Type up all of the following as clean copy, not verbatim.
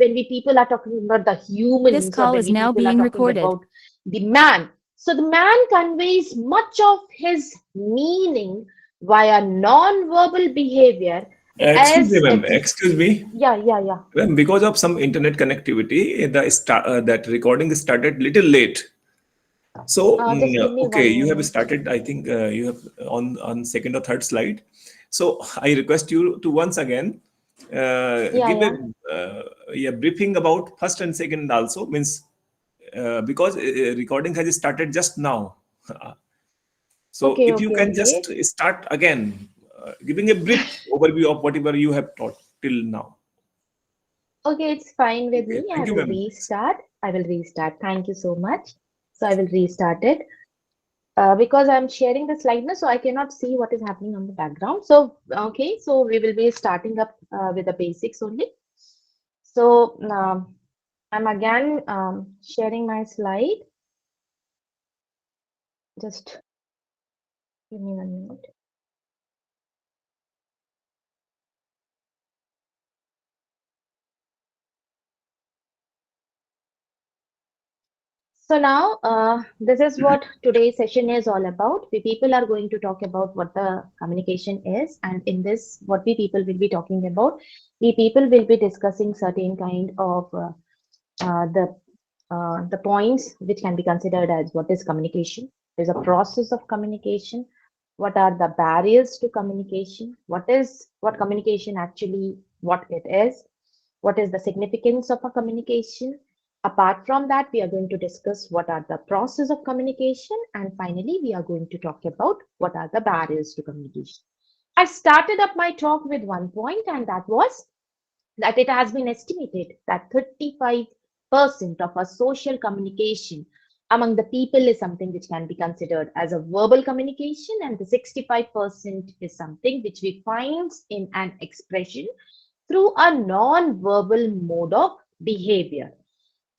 when we people are talking about the This humans, or call when is we now people are being talking recorded. about the man, so the man conveys much of his meaning via non-verbal behavior Excuse me, as ma'am. it, Excuse me. yeah, yeah, yeah. Ma'am, because of some internet connectivity, that recording started little late. So, Just give me okay, one you have minute. started. I think you have on second or third slide. So I request you to once again Yeah, give a yeah. yeah, briefing about first and second also, means because recording has started just now. So Okay, if you okay, can okay. just start again, giving a brief overview of whatever you have taught till now. Okay, it's fine with Okay, me. I thank you, will ma'am. restart. I will restart. Thank you so much. So I will restart it. Because I'm sharing the slide now, so I cannot see what is happening on the background. So, okay, so we will be starting up with the basics only. So, I'm again sharing my slide. Just give me 1 minute. So now, this is what today's session is all about. We people are going to talk about what the communication is, and in this, what we people will be talking about. We people will be discussing certain kind of uh, the the points which can be considered as what is communication. There's a process of communication. What are the barriers to communication? What communication actually what it is? What is the significance of a communication? Apart from that, we are going to discuss what are the process of communication, and finally, we are going to talk about what are the barriers to communication. I started up my talk with one point, and that was that it has been estimated that 35% of our social communication among the people is something which can be considered as a verbal communication, and the 65% is something which we find in an expression through a non-verbal mode of behavior.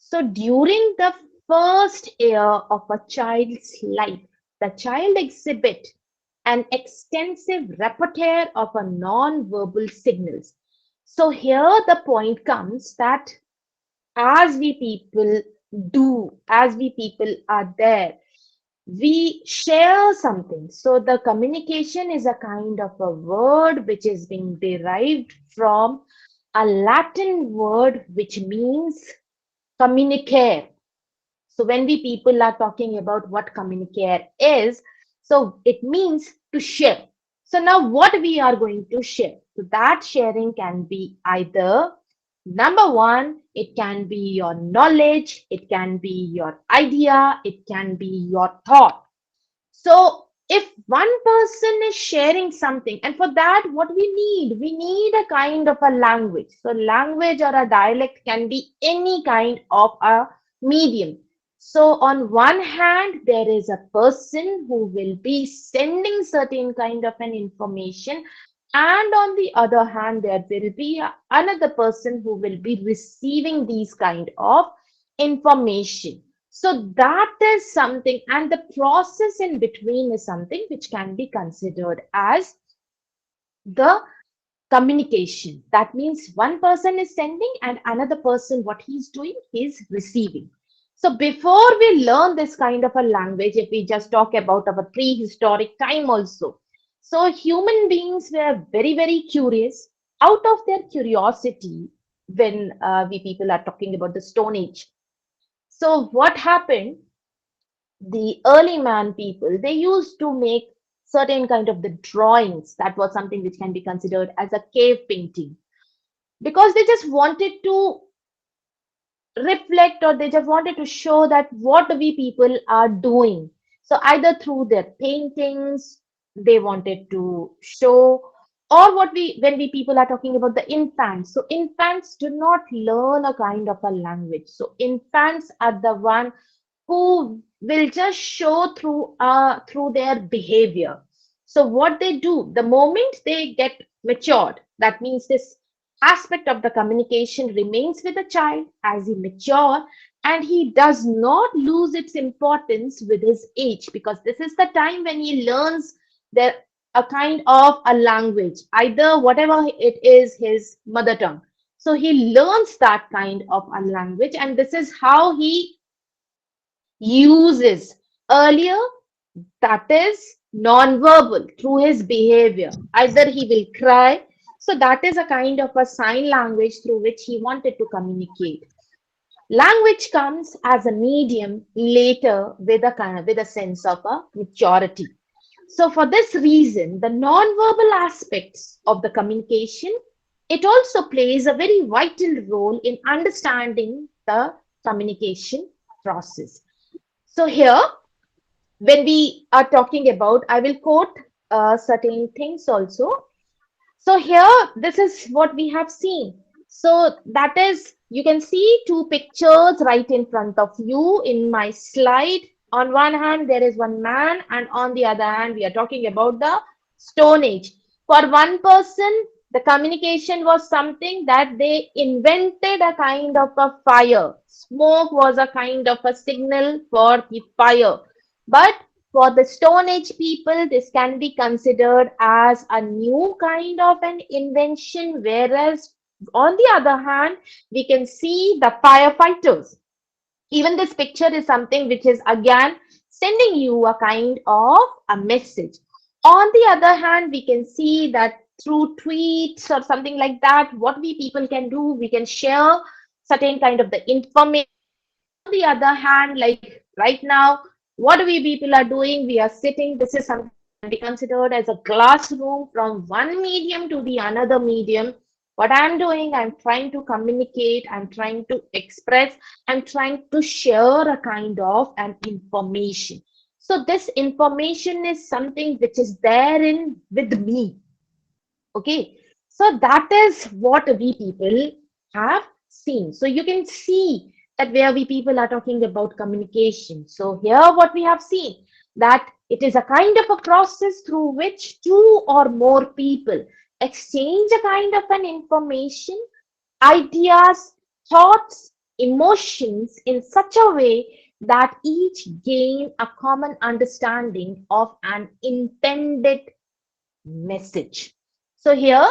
So during the first year of a child's life, the child exhibit an extensive repertoire of a non-verbal signals. So here the point comes that as we people as we people are there, we share something. So the communication is a kind of a word which is being derived from a Latin word which means communicare. So when we people are talking about what communicare is, so it means to share. So now what we are going to share? So that sharing can be either number one, it can be your knowledge, it can be your idea, it can be your thought. So if one person is sharing something, and for that, what we need a kind of a language. So language or a dialect can be any kind of a medium. So on one hand, there is a person who will be sending certain kind of an information, and on the other hand, there will be another person who will be receiving these kind of information. So that is something, and the process in between is something which can be considered as the communication. That means one person is sending and another person, what he's doing, he's receiving. So before we learn this kind of a language, if we just talk about our prehistoric time also, so human beings were very, very curious. Out of their curiosity, when we people are talking about the Stone Age, so what happened? The early man people, they used to make certain kind of the drawings. That was something which can be considered as a cave painting, because they just wanted to reflect, or they just wanted to show that what we people are doing. So either through their paintings they wanted to show, or what we when we people are talking about the infants, so infants do not learn a kind of a language. So infants are the one who will just show through their behavior. So what they do, the moment they get matured, that means this aspect of the communication remains with the child as he mature, and he does not lose its importance with his age, because this is the time when he learns the a kind of a language, either whatever it is his mother tongue. So he learns that kind of a language, and this is how he uses earlier, that is non-verbal through his behavior. Either he will cry, so that is a kind of a sign language through which he wanted to communicate. Language comes as a medium later with a kind of with a sense of a maturity. So for this reason, the non-verbal aspects of the communication, it also plays a very vital role in understanding the communication process. So here, when we are talking about, I will quote certain things also. So here, this is what we have seen. So that is, you can see two pictures right in front of you in my slide. On one hand, there is one man, and on the other hand, we are talking about the Stone Age. For one person, the communication was something that they invented a kind of a fire. Smoke was a kind of a signal for the fire. But for the Stone Age people, this can be considered as a new kind of an invention, whereas on the other hand, we can see the firefighters. Even this picture is something which is again sending you a kind of a message. On the other hand, we can see that through tweets or something like that, what we people can do, we can share certain kind of the information. On the other hand, like right now, what we people are doing, we are sitting, this is something which can be considered as a classroom from one medium to the another medium. What I'm doing, I'm trying to communicate, I'm trying to express, I'm trying to share a kind of an information. So this information is something which is there in with me. Okay, so that is what we people have seen. So you can see that where we people are talking about communication. So here what we have seen, that it is a kind of a process through which two or more people exchange a kind of an information, ideas, thoughts, emotions in such a way that each gain a common understanding of an intended message. So here,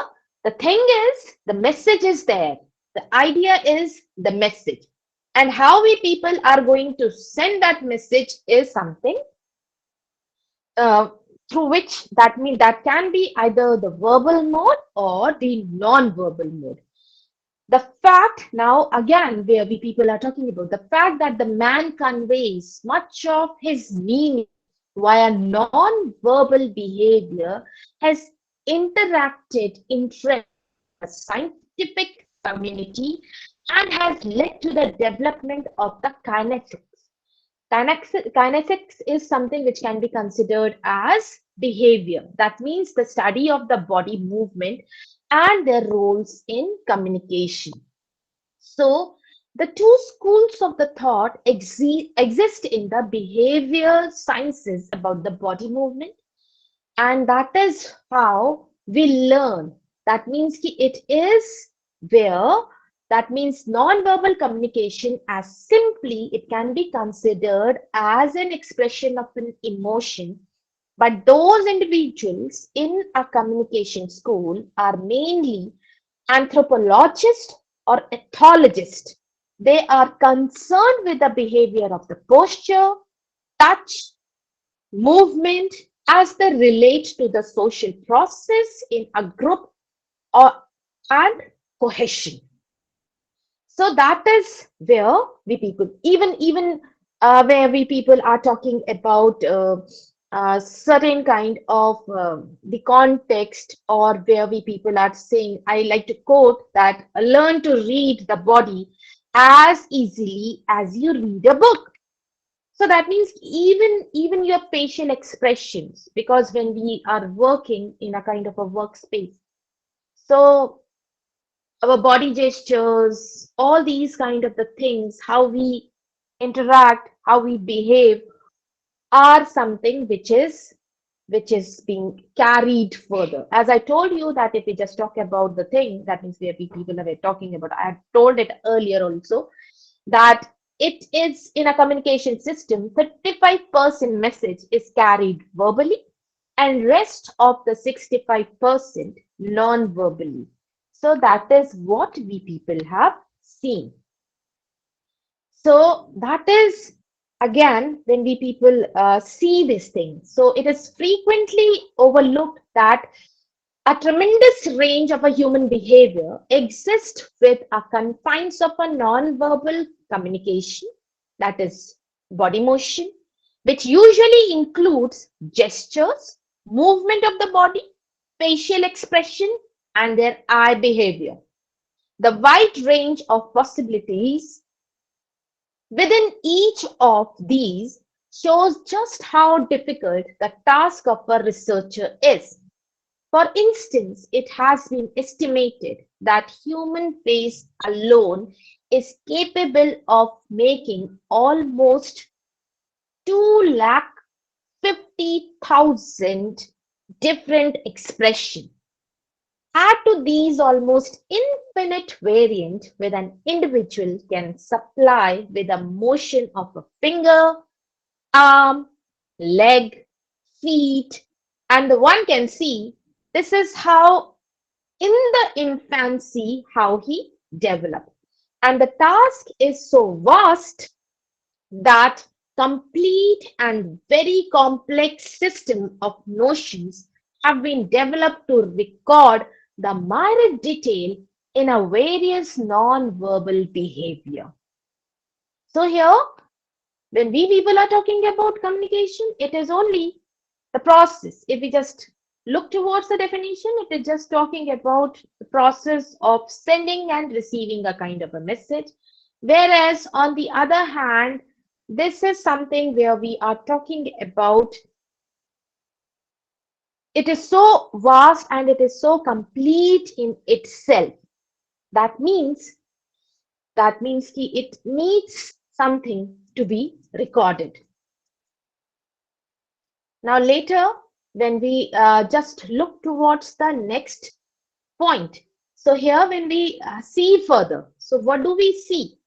the thing is, the message is there. The idea is the message. And how we people are going to send that message is something uh, through which that means that can be either the verbal mode or the non-verbal mode. The fact now again where we people are talking about the fact that the man conveys much of his meaning via non-verbal behavior has interacted interest in the scientific community and has led to the development of the kinetics. Kinetics is something which can be considered as behavior. That means the study of the body movement and their roles in communication. So, the two schools of the thought exist in the behavior sciences about the body movement, and that is how we learn. That means ki it is where that means non-verbal communication as simply it can be considered as an expression of an emotion, but those individuals in a communication school are mainly anthropologists or ethologists. They are concerned with the behavior of the posture, touch, movement as they relate to the social process in a group or and cohesion. So that is where we people, even where we people are talking about certain kind of the context, or where we people are saying, I like to quote that learn to read the body as easily as you read a book. So that means even your facial expressions, because when we are working in a kind of a workspace, so our body gestures, all these kind of the things, how we interact, how we behave, are something which is being carried further. As I told you that if we just talk about the thing, that means where we people are talking about, I had told it earlier also, that it is in a communication system, 35% message is carried verbally and rest of the 65% non-verbally. So that is what we people have seen. So that is again when we people see this thing. So it is frequently overlooked that a tremendous range of a human behavior exists with a confines of a non-verbal communication, that is body motion, which usually includes gestures, movement of the body, facial expression, and their eye behavior. The wide range of possibilities within each of these shows just how difficult the task of a researcher is. For instance, it has been estimated that human face alone is capable of making almost 250,000 different expressions. Add to these almost infinite variant with an individual can supply with a motion of a finger, arm, leg, feet, and the one can see this is how in the infancy how he developed. And the task is so vast that complete and very complex system of notions have been developed to record the minor detail in a various non-verbal behavior. So here, when we people are talking about communication, it is only the process. If we just look towards the definition, it is just talking about the process of sending and receiving a kind of a message. Whereas on the other hand, this is something where we are talking about it is so vast and it is so complete in itself. That means it needs something to be recorded. Now later, when we just look towards the next point. So here when we see further, so what do we see?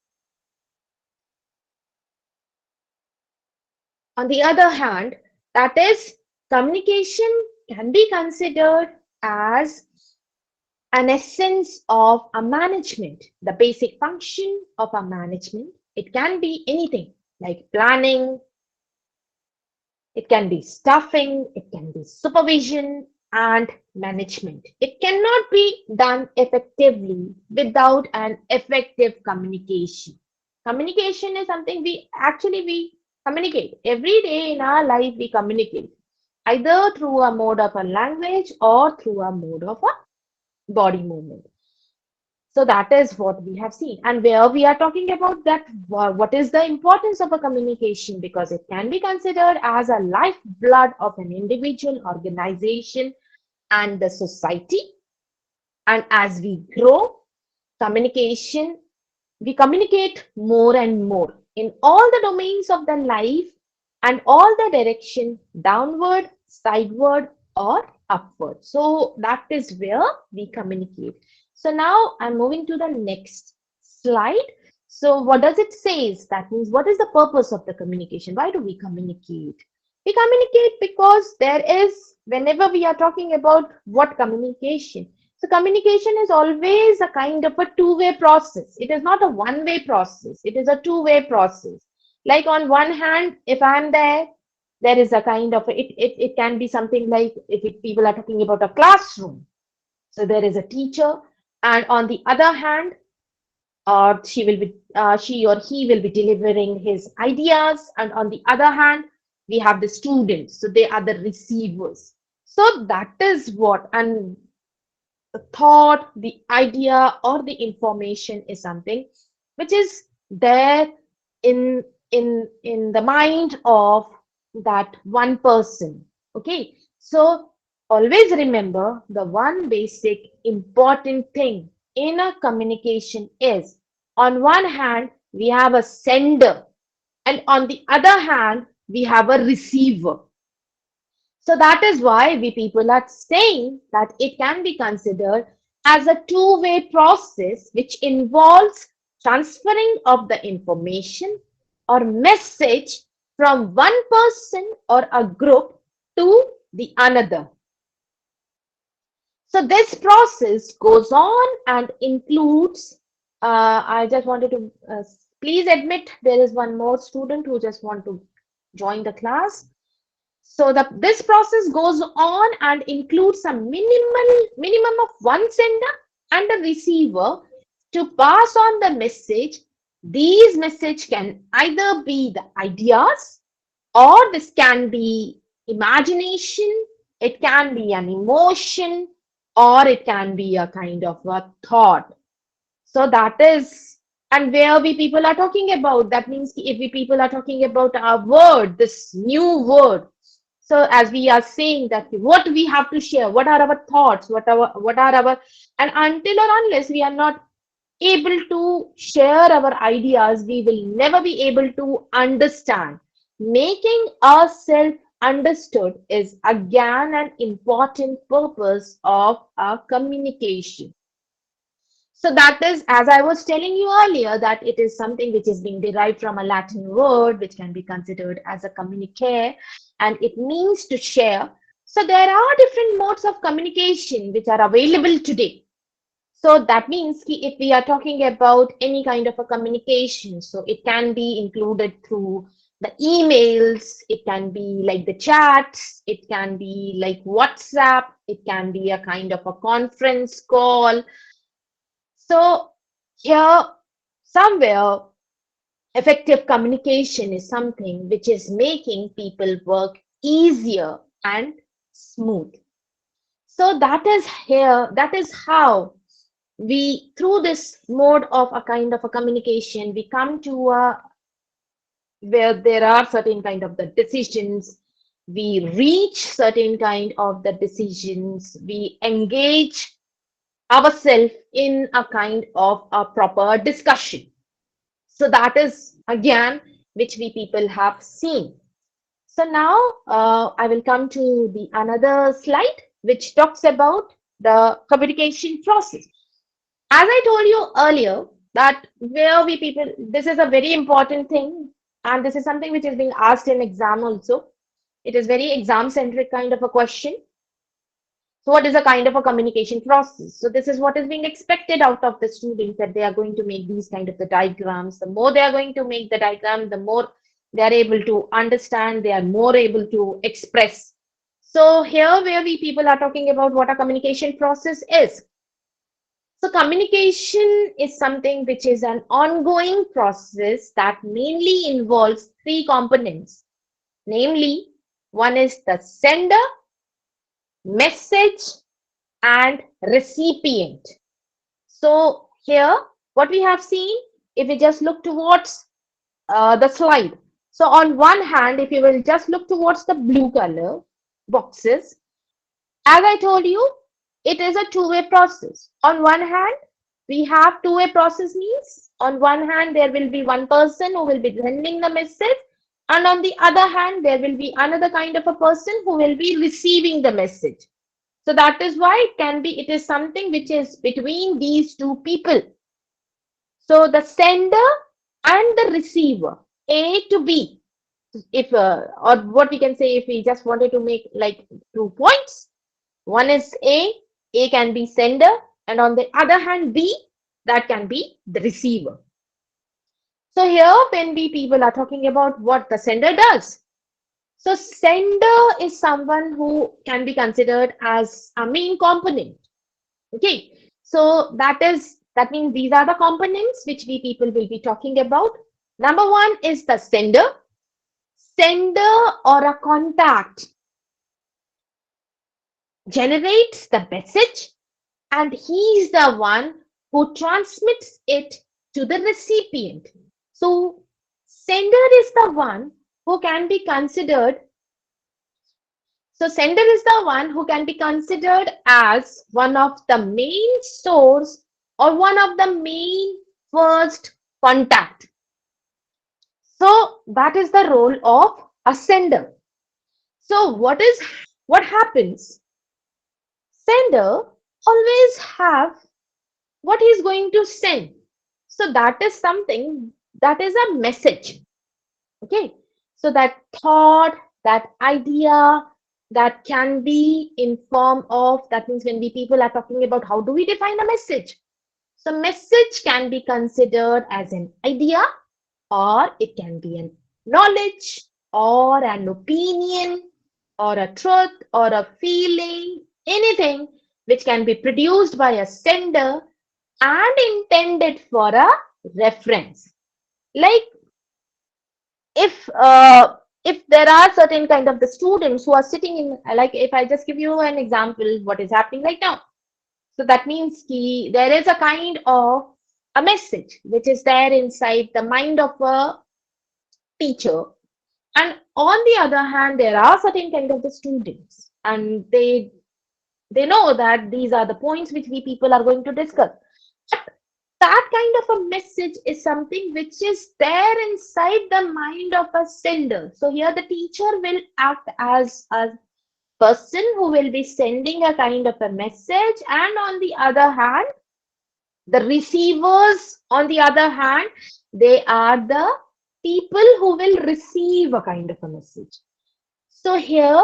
On the other hand, that is communication can be considered as an essence of a management, the basic function of a management. It can be anything like planning, it can be staffing, it can be supervision and management. It cannot be done effectively without an effective communication. Communication is something we communicate. Every day in our life we communicate either through a mode of a language or through a mode of a body movement. So that is what we have seen. And where we are talking about that, what is the importance of a communication? Because it can be considered as a lifeblood of an individual, organization, and the society. And as we grow, communication, we communicate more and more in all the domains of the life and all the direction, downward, sideward, or upward. So that is where we communicate. So now I'm moving to the next slide. So what does it say? That means what is the purpose of the communication? Why do we communicate? We communicate because there is, whenever we are talking about what communication, so communication is always a kind of a two-way process. It is not a one-way process. It is a two-way process. Like on one hand, if I'm there, there is a kind of, it can be something like if people are talking about a classroom. So there is a teacher and on the other hand, she or he will be delivering his ideas. And on the other hand, we have the students. So they are the receivers. So that is what, and the thought, the idea, or the information is something which is there in the mind of that one person. Okay, so always remember the one basic important thing in a communication is on one hand we have a sender and on the other hand we have a receiver. So that is why we people are saying that it can be considered as a two-way process which involves transferring of the information or message from one person or a group to the another. So this process goes on and includes, I just wanted to, please admit there is one more student who just want to join the class. So this process goes on and includes a minimum of one sender and a receiver to pass on the message. These message can either be the ideas, or this can be imagination, it can be an emotion, or it can be a kind of a thought. So that is, and where we people are talking about, that means if we people are talking about our word, this new word. So as we are saying that what we have to share, what are our thoughts, what are our, and until or unless we are not able to share our ideas, we will never be able to understand. Making ourselves understood is again an important purpose of our communication. So that is, as I was telling you earlier, that it is something which is being derived from a Latin word, which can be considered as a communicare, and it means to share. So there are different modes of communication which are available today. So that means if we are talking about any kind of a communication, so it can be included through the emails, it can be like the chats, it can be like WhatsApp, it can be a kind of a conference call. So here, somewhere, effective communication is something which is making people work easier and smooth. So that is here, that is how we, through this mode of a kind of a communication, we come to a where there are certain kind of the decisions, we reach certain kind of the decisions, we engage ourselves in a kind of a proper discussion. So that is again which we people have seen. So now I will come to the another slide which talks about the communication process. As I told you earlier, that where we people, this is a very important thing, and this is something which is being asked in exam also. It is very exam centric kind of a question. So what is a kind of a communication process? So this is what is being expected out of the students, that they are going to make these kind of the diagrams. The more they are going to make the diagram, the more they are able to understand, they are more able to express. So here where we people are talking about what a communication process is. So communication is something which is an ongoing process that mainly involves three components. Namely, one is the sender, message, and recipient. So here, what we have seen, if we just look towards the slide. So on one hand, if you will just look towards the blue color boxes, as I told you, it is a two-way process. On one hand, we have two-way process means on one hand, there will be one person who will be sending the message, and on the other hand, there will be another kind of a person who will be receiving the message. So that is why it can be, it is something which is between these two people. So the sender and the receiver, A to B, if or what we can say, if we just wanted to make like 2 points, one is A can be sender, and on the other hand, B, that can be the receiver. So here, when we people are talking about what the sender does. So sender is someone who can be considered as a main component. Okay, so that means these are the components which we people will be talking about. Number one is the sender. Sender or a contact generates the message, and he is the one who transmits it to the recipient. So sender is the one who can be considered. So sender is the one who can be considered as one of the main source or one of the main first contact. So that is the role of a sender. So what happens? Sender always have what he is going to send. So that is something, that is a message. Okay. So that thought, that idea, that can be in form of, that means when we people are talking about how do we define a message. So message can be considered as an idea, or it can be an knowledge, or an opinion, or a truth, or a feeling, anything which can be produced by a sender and intended for a reference. Like if there are certain kind of the students who are sitting in, like if I just give you an example, what is happening right now. So that means there is a kind of a message which is there inside the mind of a teacher, and on the other hand there are certain kind of the students, and they know that these are the points which we people are going to discuss. But that kind of a message is something which is there inside the mind of a sender. So here the teacher will act as a person who will be sending a kind of a message, and on the other hand, the receivers, on the other hand, they are the people who will receive a kind of a message. So here,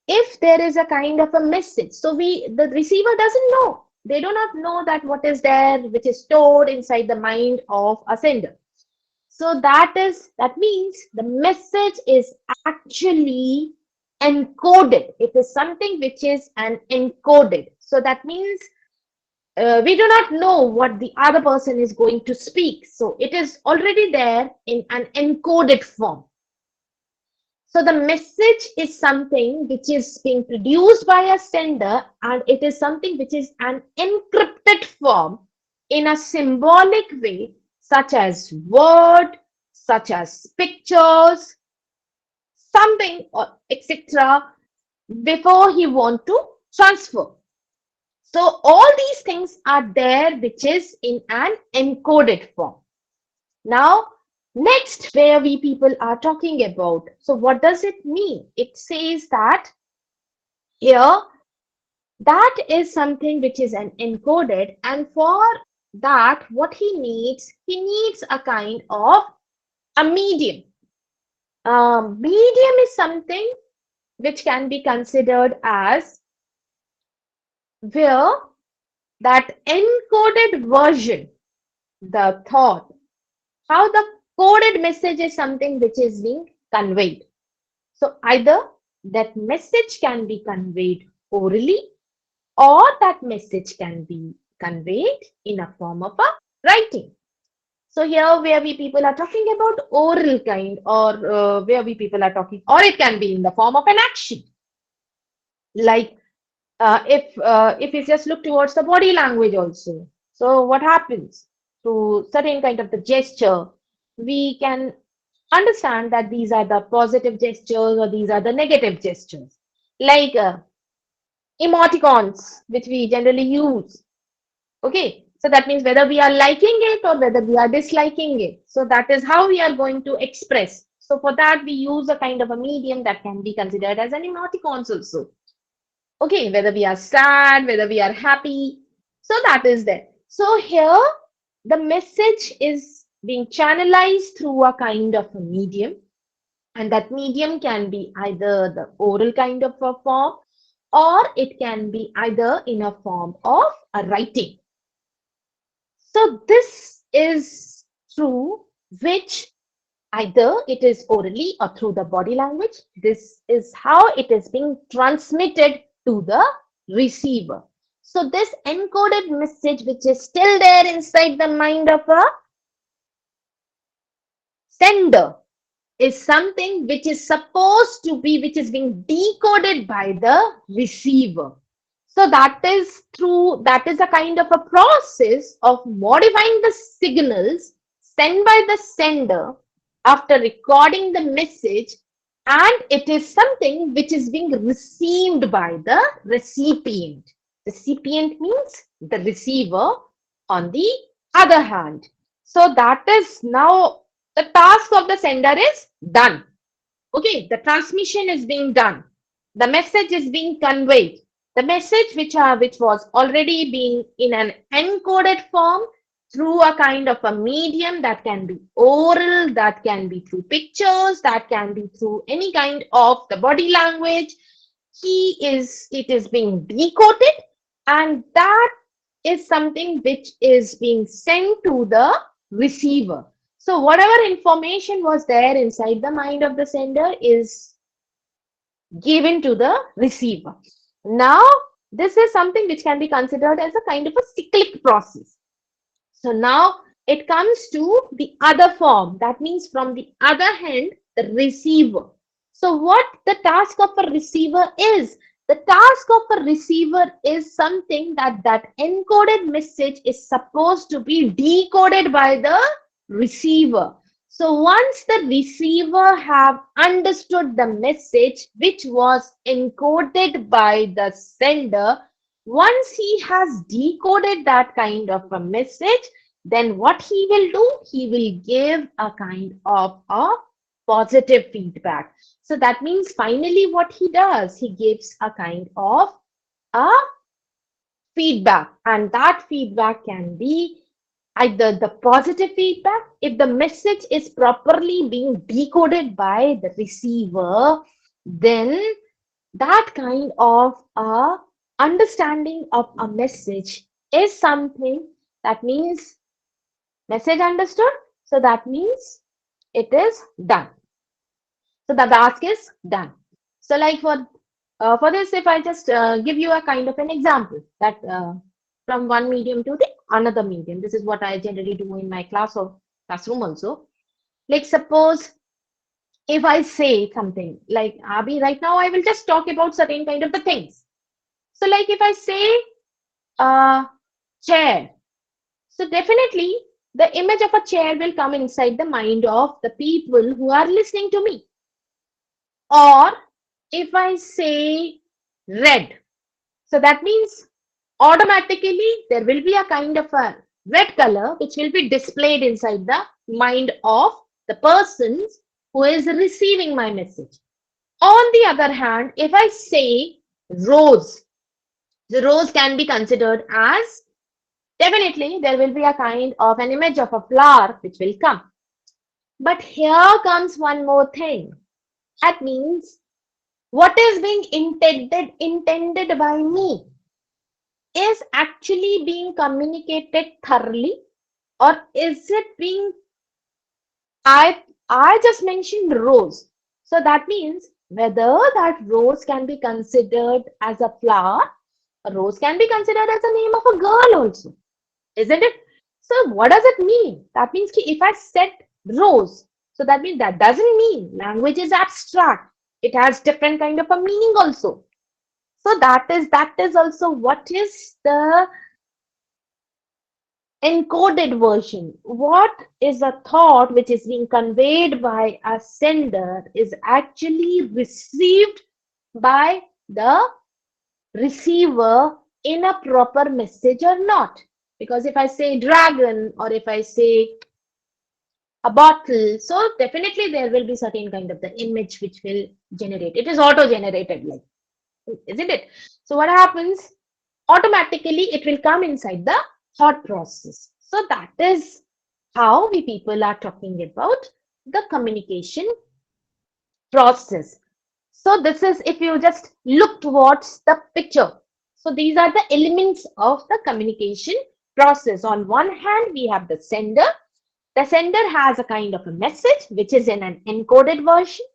if there is a kind of a message, so the receiver doesn't know. They do not know that what is there, which is stored inside the mind of a sender. So that means the message is actually encoded. It is something which is an encoded. So that means we do not know what the other person is going to speak. So it is already there in an encoded form. So the message is something which is being produced by a sender, and it is something which is an encrypted form in a symbolic way, such as word, such as pictures, something or etc. before he want to transfer. So all these things are there which is in an encoded form. Now, next, where we people are talking about. So what does it mean? It says that here, that is something which is an encoded, and for that, what he needs a kind of a medium. Medium is something which can be considered as where that encoded version, the thought, how the coded message is something which is being conveyed. So either that message can be conveyed orally, or that message can be conveyed in a form of a writing. So here where we people are talking about oral kind, or where we people are talking, or it can be in the form of an action. Like if you just look towards the body language also. So what happens to certain kind of the gesture, we can understand that these are the positive gestures or these are the negative gestures. Like emoticons, which we generally use. Okay, so that means whether we are liking it or whether we are disliking it. So that is how we are going to express. So for that, we use a kind of a medium that can be considered as an emoticons also. Okay, whether we are sad, whether we are happy. So that is there. So here, the message is being channelized through a kind of a medium. And that medium can be either the oral kind of a form, or it can be either in a form of a writing. So this is through which either it is orally or through the body language. This is how it is being transmitted to the receiver. So this encoded message, which is still there inside the mind of a sender, is something which is supposed to be, which is being decoded by the receiver. So that is a kind of a process of modifying the signals sent by the sender after recording the message, and it is something which is being received by the recipient. Recipient means the receiver on the other hand. So that is now the task of the sender is done. Okay, the transmission is being done. The message is being conveyed. The message which was already being in an encoded form through a kind of a medium, that can be oral, that can be through pictures, that can be through any kind of the body language. it is being decoded, and that is something which is being sent to the receiver. So whatever information was there inside the mind of the sender is given to the receiver. Now, this is something which can be considered as a kind of a cyclic process. So now it comes to the other form. That means from the other hand, the receiver. So what the task of a receiver is? The task of a receiver is something that encoded message is supposed to be decoded by the receiver. So once the receiver have understood the message which was encoded by the sender, once he has decoded that kind of a message, then what he will do? He will give a kind of a positive feedback. So that means finally what he does, he gives a kind of a feedback, and that feedback can be either the positive feedback if the message is properly being decoded by the receiver, then that kind of a understanding of a message is something that means message understood, so that means it is done. So the task is done. So like for this, if I just give you a kind of an example that from one medium to the another medium, this is what I generally do in my class or classroom also. Like suppose if I say something like Abhi, right now I will just talk about certain kind of the things. So like if I say chair, so definitely the image of a chair will come inside the mind of the people who are listening to me. Or if I say red, so that means automatically there will be a kind of a red color which will be displayed inside the mind of the persons who is receiving my message. On the other hand, if I say rose, the rose can be considered as definitely there will be a kind of an image of a flower which will come. But here comes one more thing. That means what is being intended by me is actually being communicated thoroughly, or is it being I just mentioned rose. So that means whether that rose can be considered as a flower, a rose can be considered as a name of a girl also, isn't it? So what does it mean? That means if I said rose, so that means that doesn't mean language is abstract. It has different kind of a meaning also. So that is also what is the encoded version. What is a thought which is being conveyed by a sender is actually received by the receiver in a proper message or not. Because if I say dragon or if I say a bottle, so definitely there will be certain kind of the image which will generate. It is auto-generated, like, isn't it? So what happens? Automatically it will come inside the thought process. So that is how we people are talking about the communication process. So this is if you just look towards the picture. So these are the elements of the communication process. On one hand, we have the sender. The sender has a kind of a message which is in an encoded version.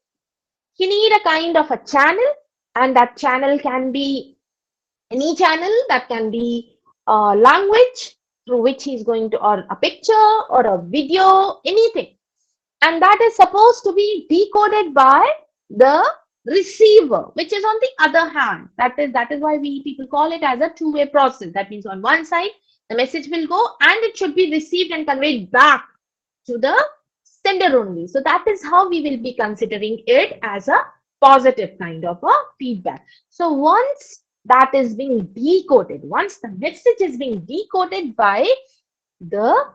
He need a kind of a channel, and that channel can be any channel, that can be a language through which he's going to, or a picture or a video, anything. And that is supposed to be decoded by the receiver, which is on the other hand. That is why we people call it as a two-way process. That means on one side, the message will go and it should be received and conveyed back to the sender only. So that is how we will be considering it as a positive kind of a feedback. So once that is being decoded, once the message is being decoded by the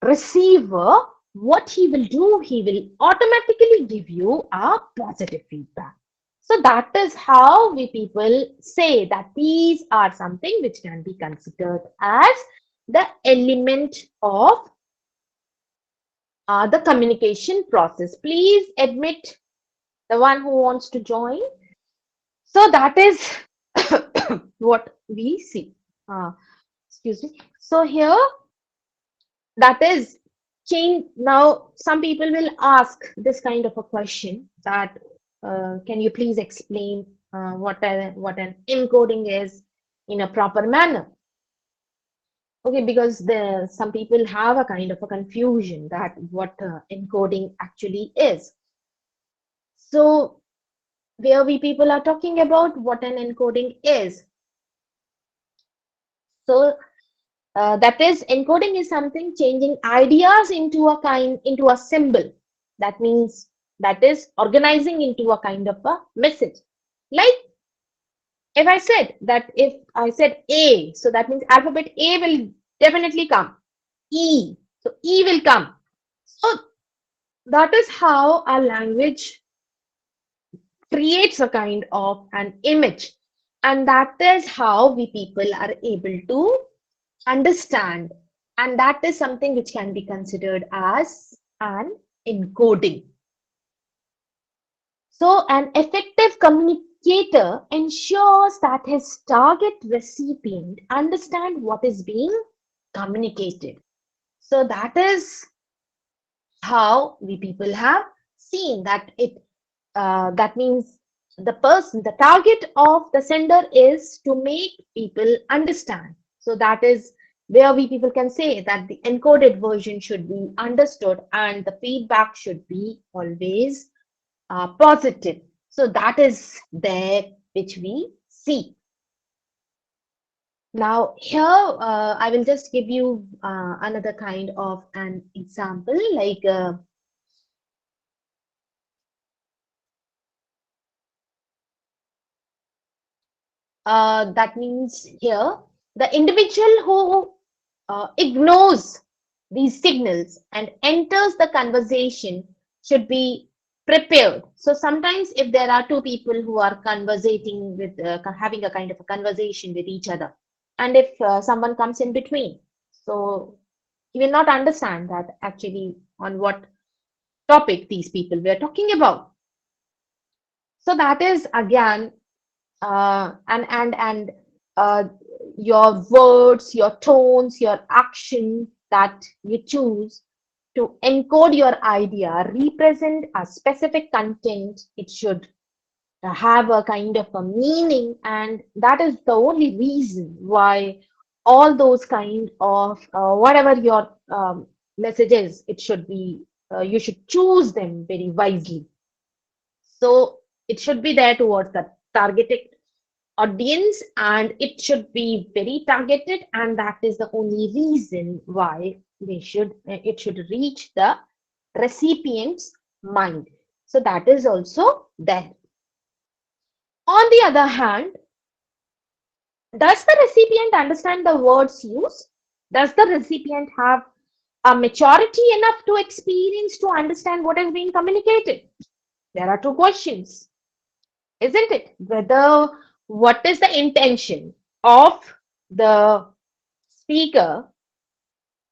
receiver, what he will do, he will automatically give you a positive feedback. So that is how we people say that these are something which can be considered as the element of the communication process. Please admit the one who wants to join. So that is what we see. Uh, excuse me. So here, that is change. Now, some people will ask this kind of a question that can you please explain what an encoding is in a proper manner? Okay, because some people have a kind of a confusion that what encoding actually is. So where we people are talking about what an encoding is. So that is, encoding is something changing ideas into a symbol. That means that is organizing into a kind of a message. Like if I said that if I said A, so that means alphabet A will definitely come. E, so E will come. So that is how our language creates a kind of an image, and that is how we people are able to understand, and that is something which can be considered as an encoding. So an effective communicator ensures that his target recipient understand what is being communicated. So that is how we people have seen that that means the target of the sender is to make people understand. So that is where we people can say that the encoded version should be understood and the feedback should be always positive. So that is there which we see. Now here I will just give you another kind of an example, like that means here the individual who ignores these signals and enters the conversation should be prepared. So sometimes if there are two people who are conversating with having a kind of a conversation with each other, and if someone comes in between, so he will not understand that actually on what topic these people were talking about. So that is again and your words, your tones, your action that you choose to encode your idea represent a specific content. It should have a kind of a meaning, and that is the only reason why all those kind of whatever your messages, it should be you should choose them very wisely. So it should be there towards the targeted audience, and it should be very targeted, and that is the only reason why it should reach the recipient's mind. So that is also there. On the other hand, does the recipient understand the words used? Does the recipient have a maturity enough to experience to understand what is being communicated? There are two questions, isn't it? Whether what is the intention of the speaker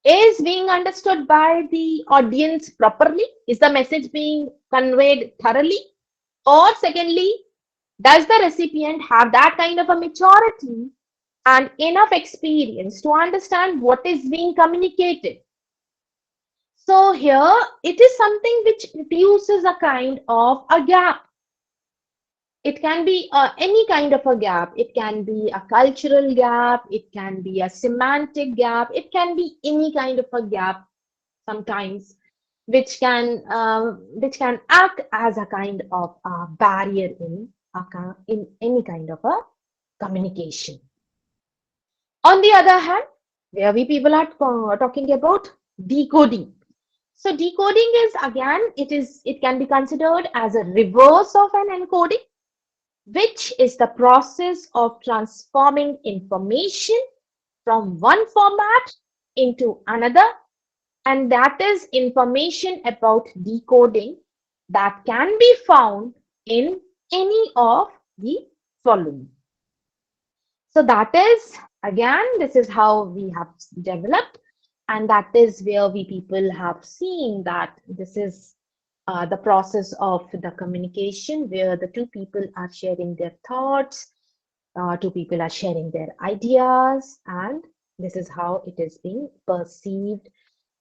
is being understood by the audience properly? Is the message being conveyed thoroughly? Or secondly, does the recipient have that kind of a maturity and enough experience to understand what is being communicated? So here it is something which introduces a kind of a gap. It can be any kind of a gap. It can be a cultural gap. It can be a semantic gap. It can be any kind of a gap sometimes, which can act as a kind of a barrier in any kind of a communication. On the other hand, where we people are talking about decoding. So decoding is again, it can be considered as a reverse of an encoding, which is the process of transforming information from one format into another, and that is information about decoding that can be found in any of the following. So that is again, this is how we have developed, and that is where we people have seen that this is the process of the communication where the two people are sharing their thoughts, two people are sharing their ideas, and this is how it is being perceived.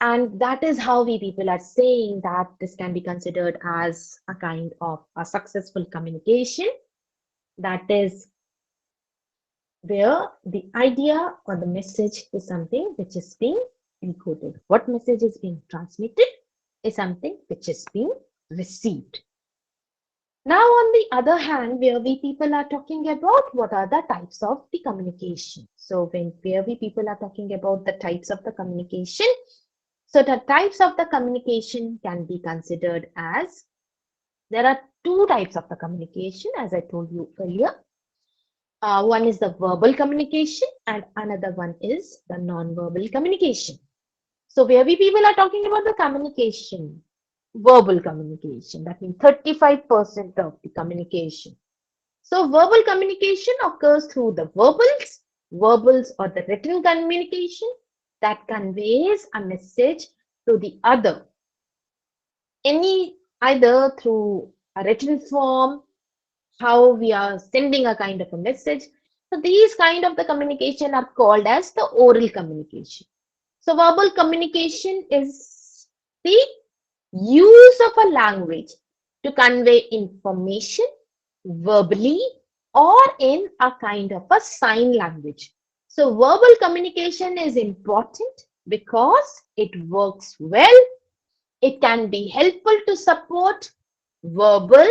And that is how we people are saying that this can be considered as a kind of a successful communication. That is where the idea or the message is something which is being encoded. What message is being transmitted is something which is being received. Now, on the other hand, where we people are talking about what are the types of the communication. So, where we people are talking about the types of the communication, so the types of the communication can be considered as there are two types of the communication, as I told you earlier. One is the verbal communication, and another one is the non-verbal communication. So, where we people are talking about the communication, verbal communication, that means 35% of the communication. So verbal communication occurs through the verbals or the written communication that conveys a message to the other, any either through a written form, how we are sending a kind of a message. So these kind of the communication are called as the oral communication. So verbal communication is the use of a language to convey information verbally or in a kind of a sign language. So verbal communication is important because it works well. It can be helpful to support verbal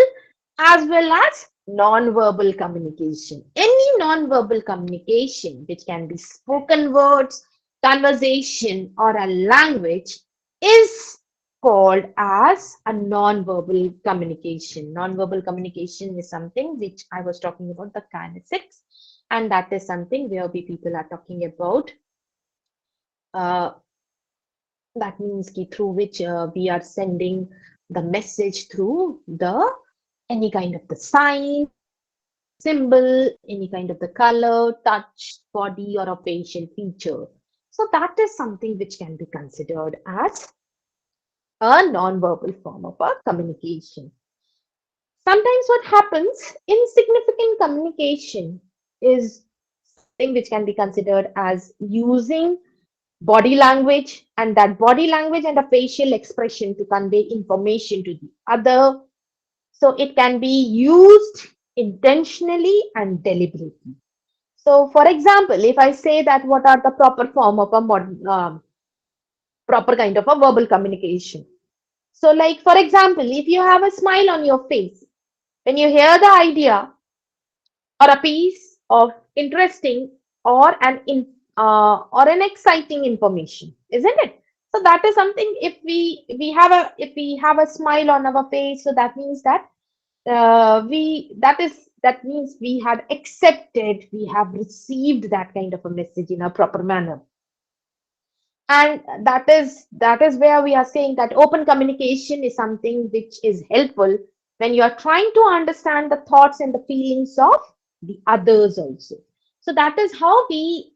as well as non-verbal communication. Any non-verbal communication, which can be spoken words, conversation, or a language, is called as a non-verbal communication. Non-verbal communication is something which I was talking about the kinesics, and that is something where we people are talking about. Uh, that means ki through which we are sending the message through the any kind of the sign, symbol, any kind of the color, touch, body, or a facial feature. So that is something which can be considered as a non-verbal form of a communication. Sometimes what happens, insignificant communication is something which can be considered as using body language, and that body language and a facial expression to convey information to the other. So it can be used intentionally and deliberately. So, for example, if I say that what are the proper form of a modern, proper kind of a verbal communication. So, like for example, if you have a smile on your face, when you hear the idea or a piece of interesting or an exciting information, isn't it? So that is something. If we have a smile on our face, so that means that that means we have accepted, we have received that kind of a message in a proper manner. And that is where we are saying that open communication is something which is helpful when you are trying to understand the thoughts and the feelings of the others also. So that is how we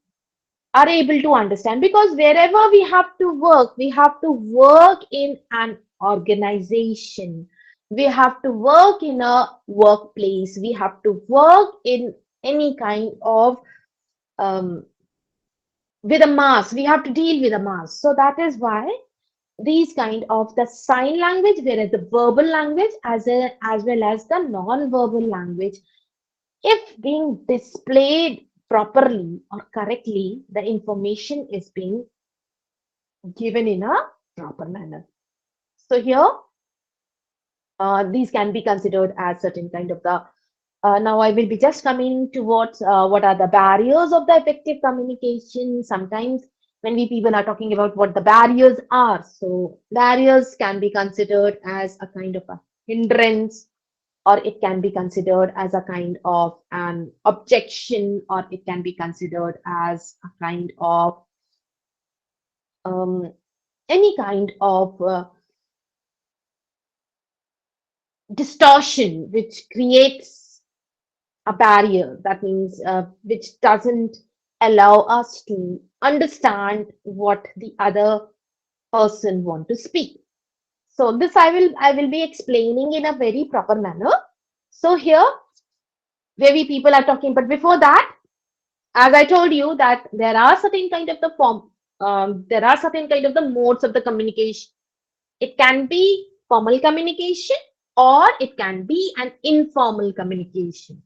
are able to understand, because wherever we have to work in an organization, we have to work in a workplace, we have to work in any kind of um, with a mass, we have to deal with a mass. So that is why these kind of the sign language, whereas the verbal language as well as the non-verbal language, if being displayed properly or correctly, the information is being given in a proper manner. So here, these can be considered as certain kind of the. Now I will be just coming towards what are the barriers of the effective communication. Sometimes when we people are talking about what the barriers are, so barriers can be considered as a kind of a hindrance, or it can be considered as a kind of an objection, or it can be considered as a kind of um, any kind of distortion which creates a barrier. That means which doesn't allow us to understand what the other person want to speak. So this I will be explaining in a very proper manner. So here where we people are talking, but before that, as I told you that there are certain kind of the form, there are certain kind of the modes of the communication. It can be formal communication or it can be an informal communication.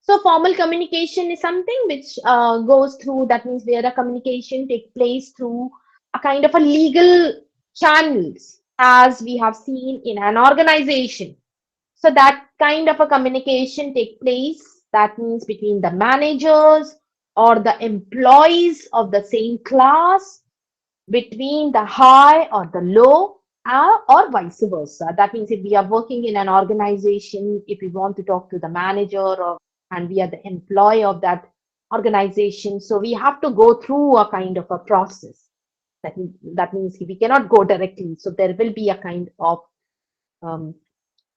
So formal communication is something which goes through, that means where the communication take place through a kind of a legal channels, as we have seen in an organization. So that kind of a communication take place, that means between the managers or the employees of the same class, between the high or the low, or vice versa. That means if we are working in an organization, if we want to talk to the manager, or and we are the employee of that organization, so we have to go through a kind of a process. That means we cannot go directly. So there will be a kind of um,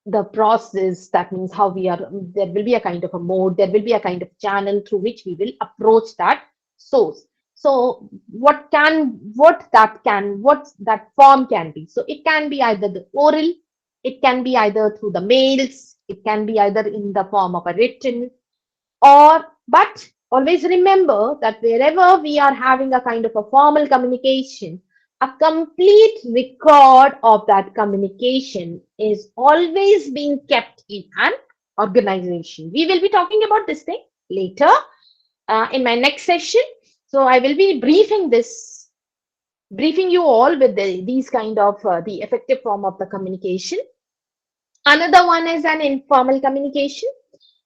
the process, that means how we are, there will be a kind of a mode, there will be a kind of channel through which we will approach that source. So what that form can be, so it can be either the oral, it can be either through the mails, it can be either in the form of a written, or but always remember that wherever we are having a kind of a formal communication, a complete record of that communication is always being kept in an organization. We will be talking about this thing later in my next session. So I will be briefing you all with these kind of the effective form of the communication. Another one is an informal communication.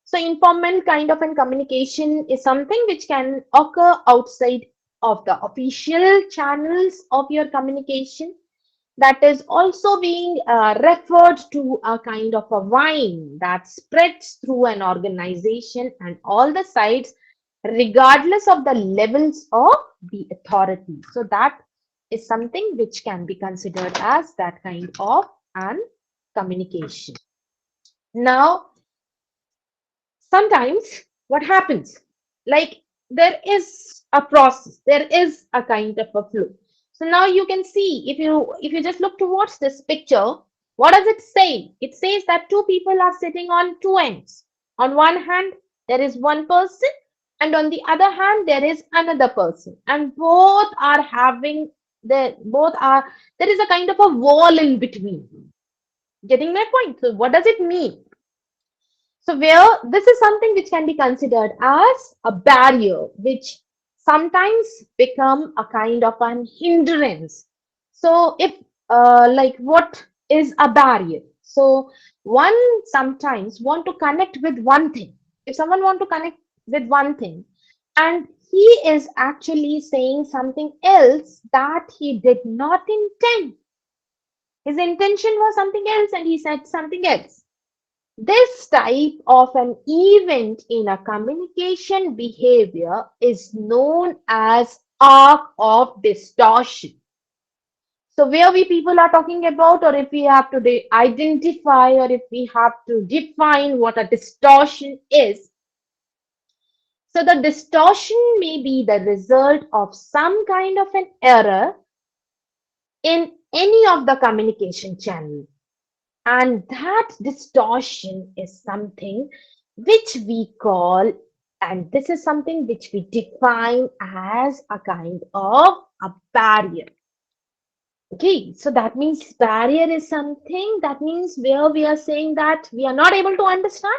So informal kind of an communication is something which can occur outside of the official channels of your communication, that is also being referred to a kind of a vine that spreads through an organization and all the sides, regardless of the levels of the authority. So that is something which can be considered as that kind of an communication. Now, sometimes what happens, like there is a process, there is a kind of a flow. So now you can see, if you just look towards this picture, what does it say? It says that two people are sitting on two ends. On one hand there is one person, and on the other hand there is another person, and both are having both are, there is a kind of a wall in between. Getting my point? So what does it mean? So where this is something which can be considered as a barrier, which sometimes become a kind of an hindrance. So if like what is a barrier? So one sometimes want to connect with one thing. If someone want to connect with one thing and he is actually saying something else that he did not intend. His intention was something else and he said something else. This type of an event in a communication behavior is known as arc of distortion. So where we people are talking about, or if we have to identify, or if we have to define what a distortion is. So the distortion may be the result of some kind of an error in any of the communication channel. And that distortion is something which we call, and this is something which we define as a kind of a barrier. Okay, so that means barrier is something, that means where we are saying that we are not able to understand.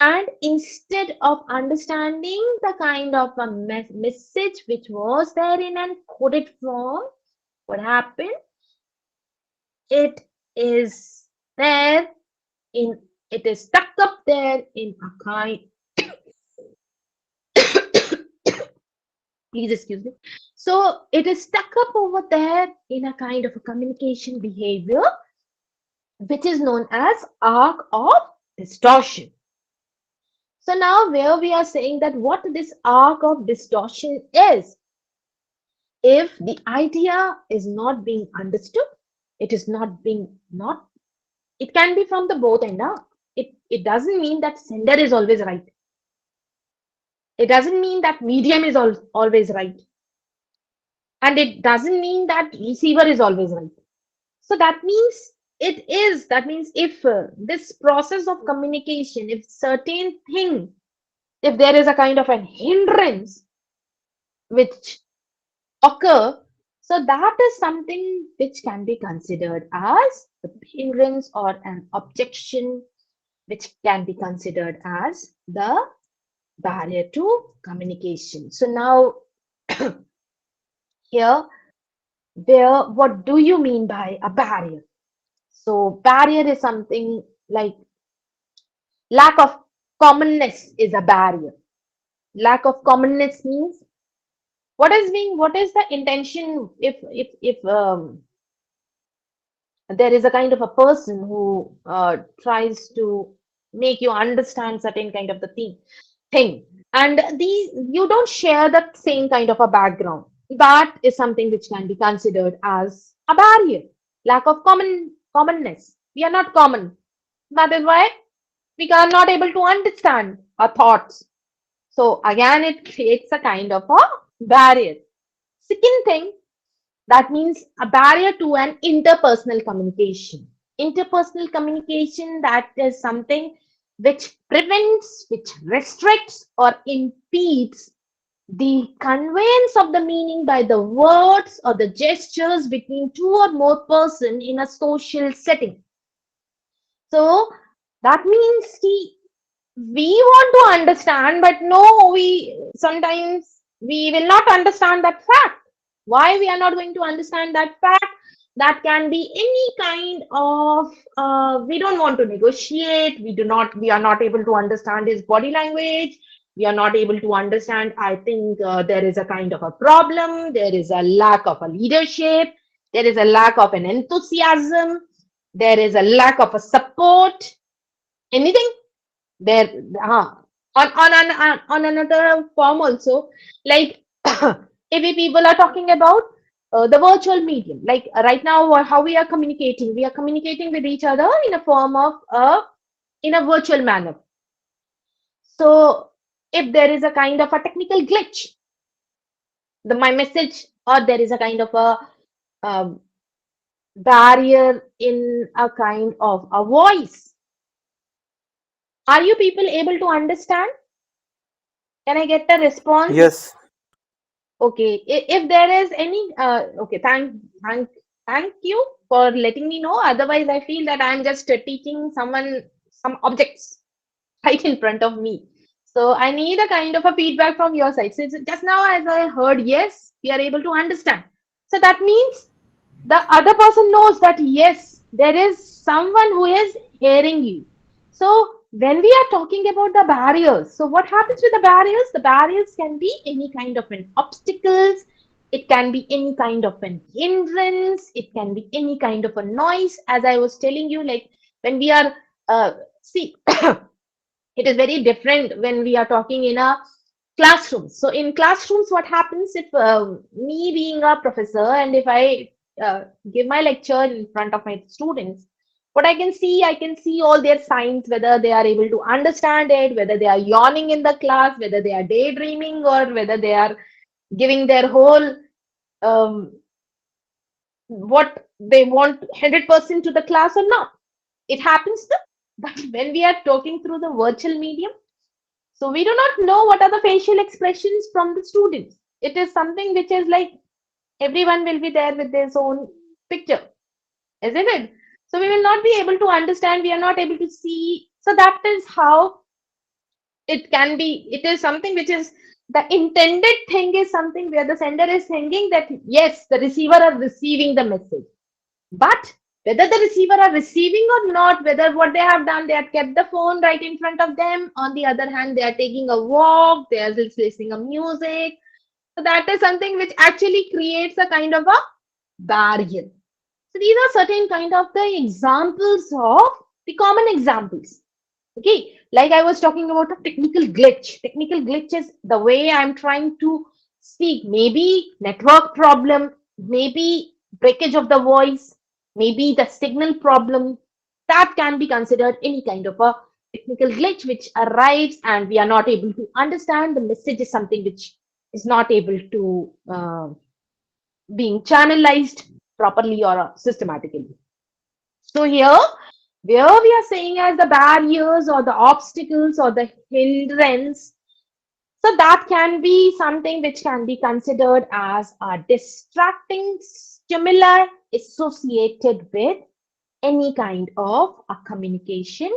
And instead of understanding the kind of a message which was there in an coded form, what happened? It is there in, it is stuck up there in a kind, please excuse me. So it is stuck up over there in a kind of a communication behavior which is known as arc of distortion. So now where we are saying that what this arc of distortion is, if the idea is not being understood, it is not being, not, it can be from the both end. It doesn't mean that sender is always right. It doesn't mean that medium is always right. And it doesn't mean that receiver is always right. So that means it is, that means if this process of communication, if certain thing, if there is a kind of an hindrance which occur, so that is something which can be considered as the hindrance or an objection, which can be considered as the barrier to communication. So now here, where what do you mean by a barrier? So barrier is something like lack of commonness is a barrier. Lack of commonness means what is the intention if there is a kind of a person who tries to make you understand certain kind of the thing, and these you don't share the same kind of a background, that is something which can be considered as a barrier. Lack of commonness, we are not common, that is why we are not able to understand our thoughts. So again, it creates a kind of a barrier. Second thing, that means a barrier to an interpersonal communication. Interpersonal communication, that is something which prevents, which restricts or impedes the conveyance of the meaning by the words or the gestures between two or more persons in a social setting. So that means we want to understand, but no, we sometimes we will not understand that fact. Why we are not going to understand that fact? That can be any kind of we don't want to negotiate. We are not able to understand his body language. We are not able to understand. I think there is a kind of a problem. There is a lack of a leadership. There is a lack of an enthusiasm. There is a lack of a support. Anything there, on another form also, like if we people are talking about the virtual medium, like right now how we are communicating with each other in a form of in a virtual manner. So if there is a kind of a technical glitch, the my message, or there is a kind of a um, barrier in a kind of a voice, are you people able to understand? Can I get a response? Yes. Okay, if there is any, okay, thank you for letting me know. Otherwise, I feel that I'm just teaching someone some objects right in front of me. So I need a kind of a feedback from your side. So just now, as I heard, yes, we are able to understand. So that means the other person knows that yes, there is someone who is hearing you. So when we are talking about the barriers, so what happens with the barriers? The barriers can be any kind of an obstacles, it can be any kind of an hindrance, it can be any kind of a noise, as I was telling you, like when we are see it is very different when we are talking in a classroom. So in classrooms, what happens if me being a professor, and if I give my lecture in front of my students, what I can see all their signs, whether they are able to understand it, whether they are yawning in the class, whether they are daydreaming, or whether they are giving their whole um, what they want 100% to the class or not. It happens to, but when we are talking through the virtual medium, so we do not know what are the facial expressions from the students. It is something which is like everyone will be there with their own picture, isn't it? So we will not be able to understand, we are not able to see. So that is how it can be. It is something which is the intended thing is something where the sender is thinking that yes, the receiver are receiving the message. But whether the receiver are receiving or not, whether what they have done, they have kept the phone right in front of them. On the other hand, they are taking a walk, they are listening to music. So that is something which actually creates a kind of a barrier. So these are certain kind of the examples of the common examples. Okay, like I was talking about a technical glitch. Technical glitch is the way I'm trying to speak. Maybe network problem, maybe breakage of the voice, maybe the signal problem. That can be considered any kind of a technical glitch which arrives and we are not able to understand. The message is something which is not able to being channelized properly or systematically. So here, where we are saying as the barriers or the obstacles or the hindrance, so that can be something which can be considered as a distracting stimuli associated with any kind of a communication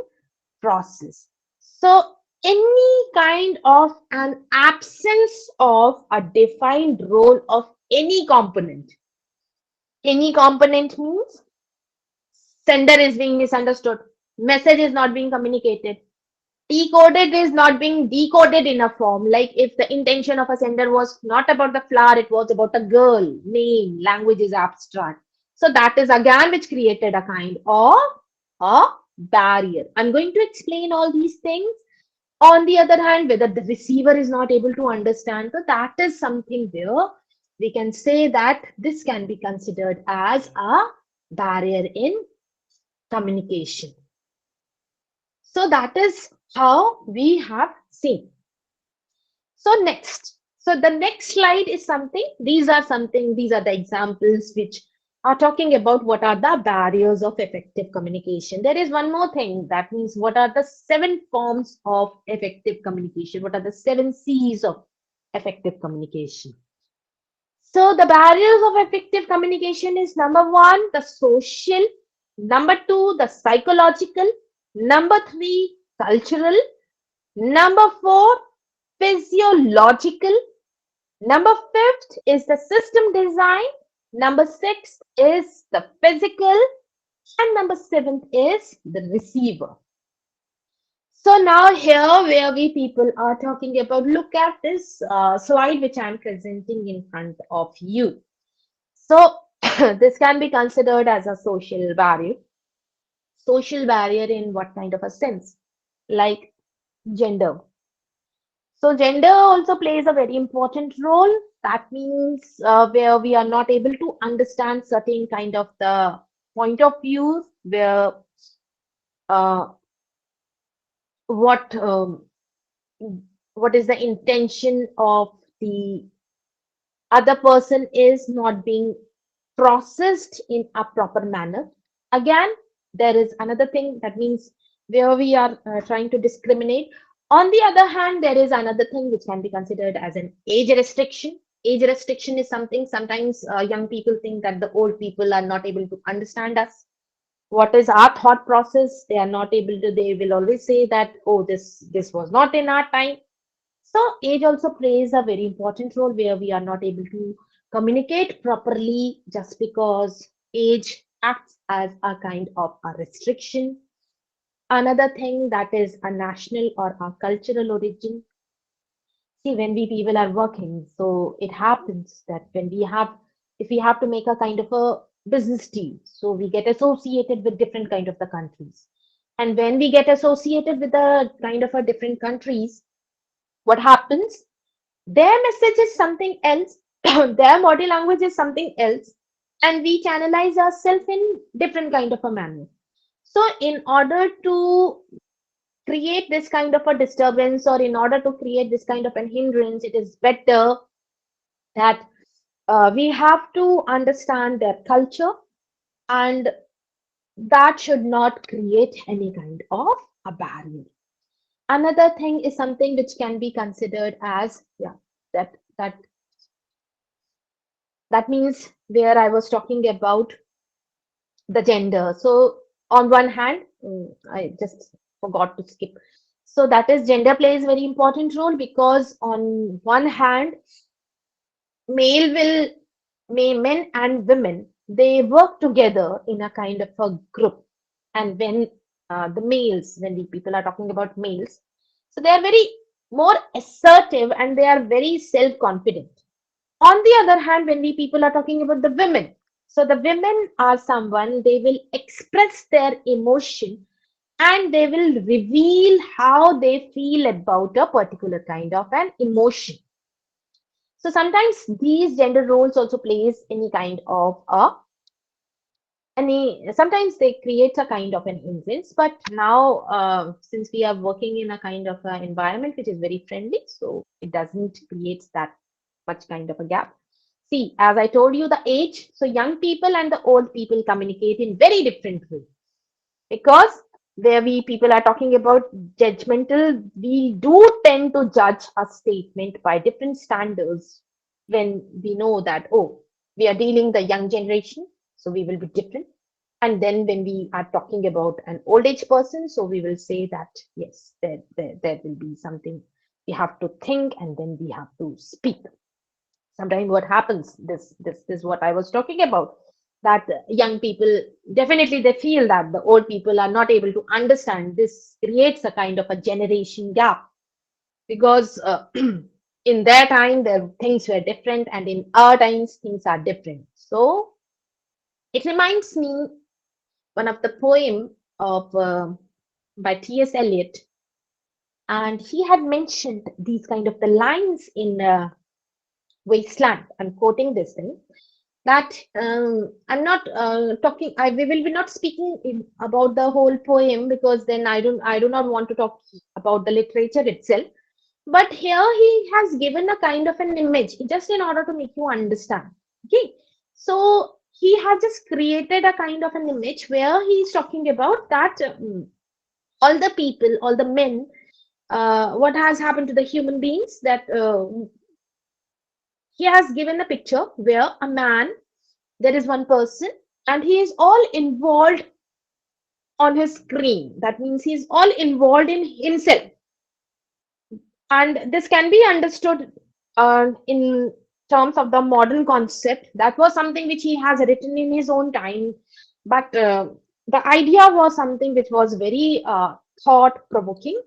process. So any kind of an absence of a defined role of any component. Any component means sender is being misunderstood, message is not being communicated, decoded is not being decoded in a form. Like if the intention of a sender was not about the flower, it was about a girl, name, language is abstract. So that is again which created a kind of a barrier. I'm going to explain all these things. On the other hand, whether the receiver is not able to understand, so that is something where we can say that this can be considered as a barrier in communication. So that is how we have seen. So next, so the next slide is something, these are the examples which are talking about what are the barriers of effective communication. There is one more thing, that means what are the 7 forms of effective communication? What are the 7 C's of effective communication? So the barriers of effective communication is number one, the social, number two, the psychological, number three, cultural, number four, physiological, number fifth is the system design, number six is the physical, and number seventh is the receiver. So now here where we people are talking about, look at this slide which I'm presenting in front of you. So this can be considered as a social barrier. Social barrier in what kind of a sense? Like gender. So gender also plays a very important role. That means where we are not able to understand certain kind of the point of views, where uh, what what is the intention of the other person is not being processed in a proper manner. Again, there is another thing, that means where we are trying to discriminate. On the other hand, there is another thing which can be considered as an age restriction. Age restriction is something, sometimes young people think that the old people are not able to understand us. What is our thought process? They are not able to, they will always say that, oh, this was not in our time. So age also plays a very important role where we are not able to communicate properly just because age acts as a kind of a restriction. Another thing, that is a national or a cultural origin. See, when we people are working, so it happens that when we have, if we have to make a kind of a business deal, so we get associated with different kind of the countries. And when we get associated with the kind of a different countries, what happens? Their message is something else, their body language is something else, and we channelize ourselves in different kind of a manner. So in order to create this kind of a disturbance, or in order to create this kind of an hindrance, it is better that we have to understand their culture, and that should not create any kind of a barrier. Another thing is something which can be considered as, yeah, that that means where I was talking about the gender. So on one hand, I just forgot to skip. So that is gender plays very important role, because on one hand, male will, men and women, they work together in a kind of a group. And when the males, when the people are talking about males, so they are very more assertive and they are very self-confident. On the other hand, when we people are talking about the women, so the women are someone, they will express their emotion and they will reveal how they feel about a particular kind of an emotion. So sometimes these gender roles also plays any kind of a, any, sometimes they create a kind of an hindrance. But now since we are working in a kind of an environment which is very friendly, so it doesn't create that much kind of a gap. See, as I told you, the age, so young people and the old people communicate in very different way. because where we people are talking about judgmental, we do tend to judge a statement by different standards when we know that, oh, we are dealing the young generation, so we will be different. And then when we are talking about an old age person, so we will say that yes, there will be something we have to think and then we have to speak. Sometimes what happens, this is what I was talking about, that young people definitely they feel that the old people are not able to understand. This creates a kind of a generation gap because in their time the things were different and in our times things are different. So it reminds me one of the poem of by T.S. Eliot, and he had mentioned these kind of the lines in Wasteland. I'm quoting this thing that I'm not talking. We will be not speaking about the whole poem because then I do not want to talk about the literature itself. But here he has given a kind of an image just in order to make you understand. Okay, so he has just created a kind of an image where he is talking about that all the people, all the men. What has happened to the human beings that he has given a picture where a man, there is one person and he is all involved on his screen. That means he's all involved in himself. And this can be understood in terms of the modern concept. That was something which he has written in his own time. But the idea was something which was very thought provoking,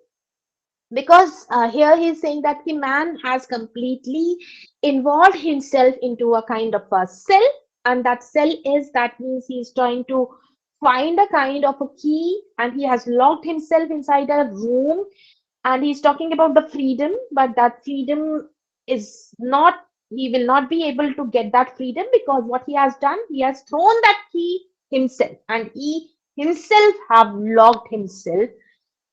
because here he's saying that the man has completely involved himself into a kind of a cell, and that cell is, that means he's trying to find a kind of a key and he has locked himself inside a room, and he's talking about the freedom, but that freedom is not, he will not be able to get that freedom because what he has done, he has thrown that key himself and he himself have locked himself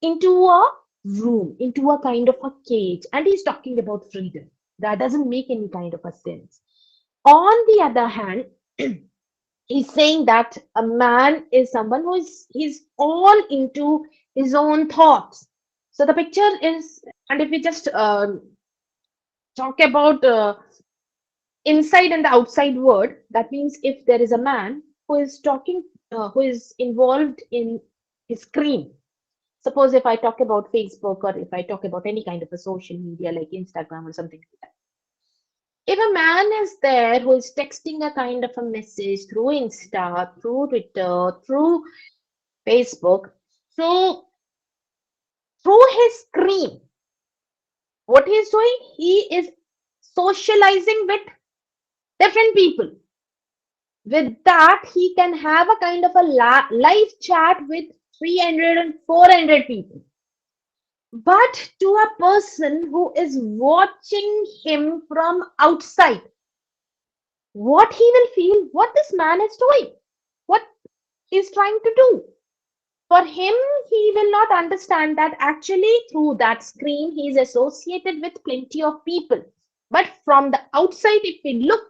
into a room, into a kind of a cage, and he's talking about freedom. That doesn't make any kind of a sense. On the other hand, he's saying that a man is someone who is he's all into his own thoughts. So the picture is, and if we just talk about inside and the outside world, that means if there is a man who is talking, who is involved in his screen. Suppose if I talk about Facebook or if I talk about any kind of a social media like Instagram or something like that. If a man is there who is texting a kind of a message through Insta, through Twitter, through Facebook, so through his screen, what he is doing, he is socializing with different people. With that, he can have a kind of a live chat with 300 and 400 people. But to a person who is watching him from outside, what he will feel, what this man is doing, what he's trying to do. For him, he will not understand that actually through that screen, he is associated with plenty of people. But from the outside, if we look,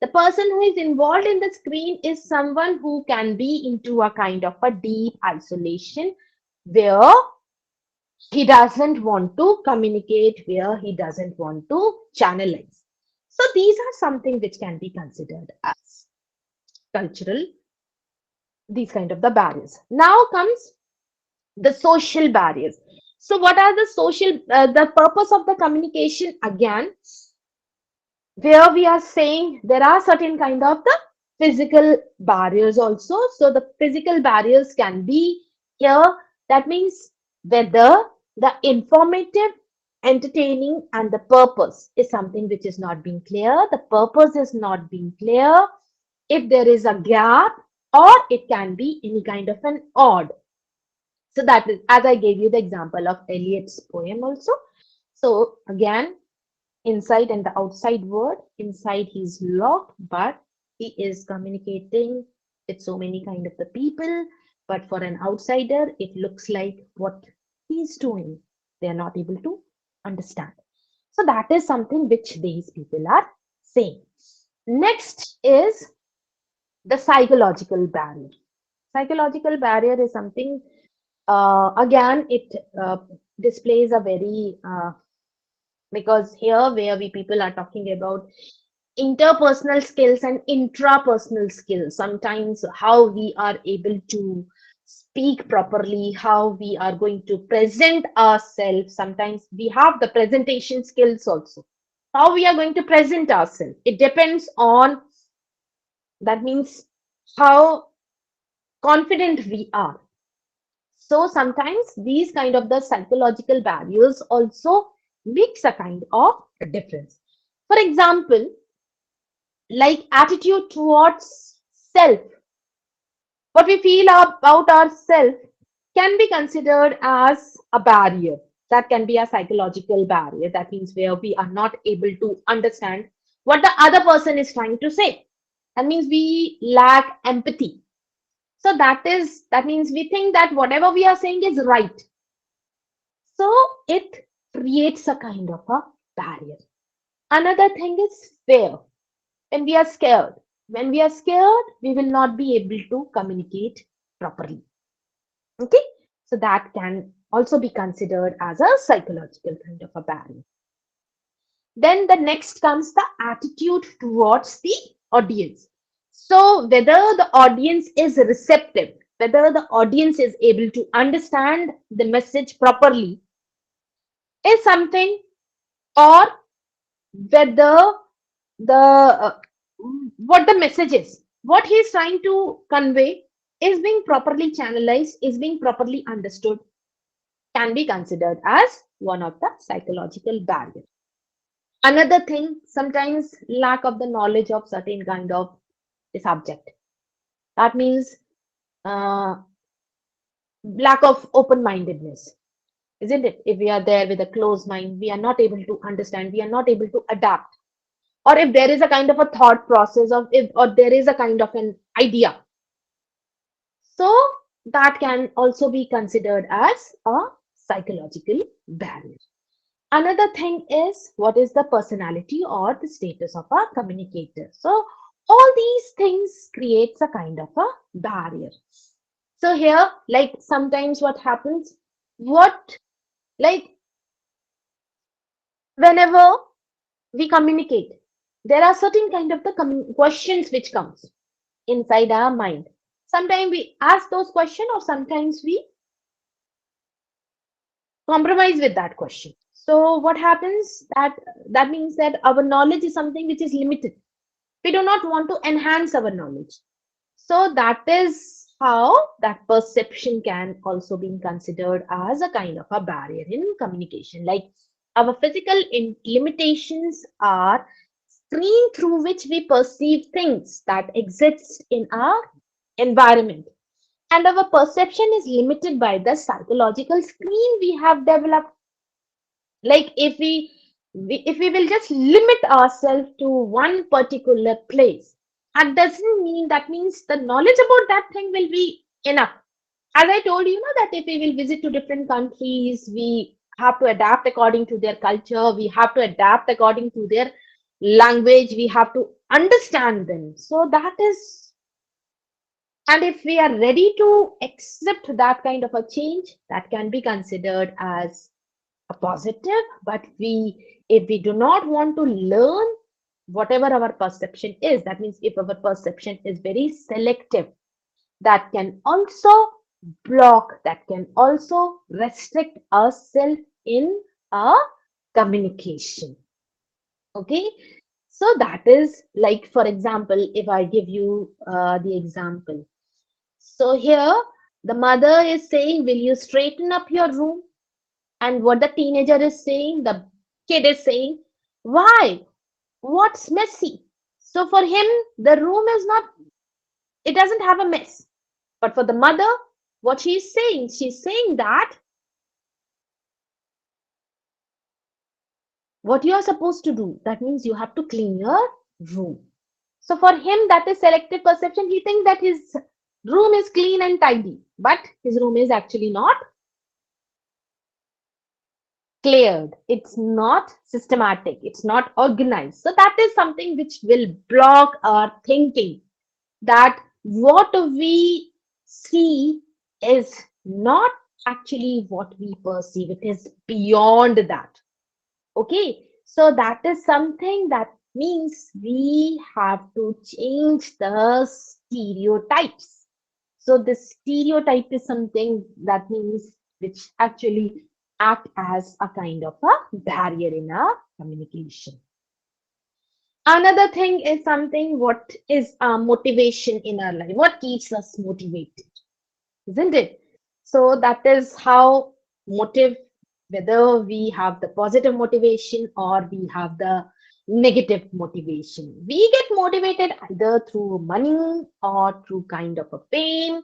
the person who is involved in the screen is someone who can be into a kind of a deep isolation where he doesn't want to communicate, where he doesn't want to channelize. So these are something which can be considered as cultural, these kind of the barriers. Now comes the social barriers. So what are the social, the purpose of the communication again, where we are saying there are certain kind of the physical barriers also. So the physical barriers can be here. That means whether the informative, entertaining, and the purpose is something which is not being clear. The purpose is not being clear. If there is a gap, or it can be any kind of an odd. So that is, as I gave you the example of Eliot's poem also. So again, inside and the outside world. Inside he's locked, but he is communicating with so many kind of the people. But for an outsider, it looks like what he's doing, they are not able to understand. So that is something which these people are saying. Next is the psychological barrier. Psychological barrier is something, again, it displays a very, because here where we people are talking about interpersonal skills and intrapersonal skills, sometimes how we are able to speak properly, how we are going to present ourselves. Sometimes we have the presentation skills also. How we are going to present ourselves. It depends on, that means, how confident we are. So sometimes these kind of the psychological barriers also makes a kind of a difference. For example, like attitude towards self, what we feel about ourselves can be considered as a barrier. That can be a psychological barrier. That means where we are not able to understand what the other person is trying to say. That means we lack empathy. So that means we think that whatever we are saying is right. So it creates a kind of a barrier. Another thing is fear. When we are scared, we will not be able to communicate properly. Okay, so that can also be considered as a psychological kind of a barrier. Then the next comes the attitude towards the audience. So whether the audience is receptive, whether the audience is able to understand the message properly is something, or whether the what the message is, what he is trying to convey is being properly channelized, is being properly understood, can be considered as one of the psychological barriers. Another thing, sometimes lack of the knowledge of certain kind of the subject. That means uh, lack of open-mindedness, isn't it? If we are there with a closed mind, we are not able to understand, we are not able to adapt. Or if there is a kind of a thought process of if, or there is a kind of an idea, so that can also be considered as a psychological barrier. Another thing is what is the personality or the status of a communicator. So all these things creates a kind of a barrier. So here, like sometimes what happens, what, like whenever we communicate, there are certain kind of the questions which comes inside our mind. Sometimes we ask those questions, or sometimes we compromise with that question. So what happens, that means that our knowledge is something which is limited. We do not want to enhance our knowledge. So that is how that perception can also be considered as a kind of a barrier in communication. Like our physical limitations are screen through which we perceive things that exist in our environment, and our perception is limited by the psychological screen we have developed. Like if we will just limit ourselves to one particular place, that doesn't mean, that means the knowledge about that thing will be enough. As I told you, that if we will visit to different countries, we have to adapt according to their culture, we have to adapt according to their language, we have to understand them. So that is, and if we are ready to accept that kind of a change, that can be considered as a positive. But if we do not want to learn whatever our perception is, that means if our perception is very selective, that can also block, that can also restrict ourselves in our communication. Okay, so that is, like, for example, if I give you the example. So here the mother is saying, will you straighten up your room? And what the teenager is saying, the kid is saying, why? What's messy? So for him, the room is not, it doesn't have a mess. But for the mother, what she's saying that what you are supposed to do, that means you have to clean your room. So for him, that is selective perception. He thinks that his room is clean and tidy, but his room is actually not cleared, it's not systematic, it's not organized. So that is something which will block our thinking, that what we C is not actually what we perceive, it is beyond that. Okay, so that is something that means we have to change the stereotypes. So the stereotype is something that means which actually act as a kind of a barrier in our communication. Another thing is something what is our motivation in our life, what keeps us motivated, isn't it? So that is how motive, whether we have the positive motivation or we have the negative motivation. We get motivated either through money or through kind of a fame.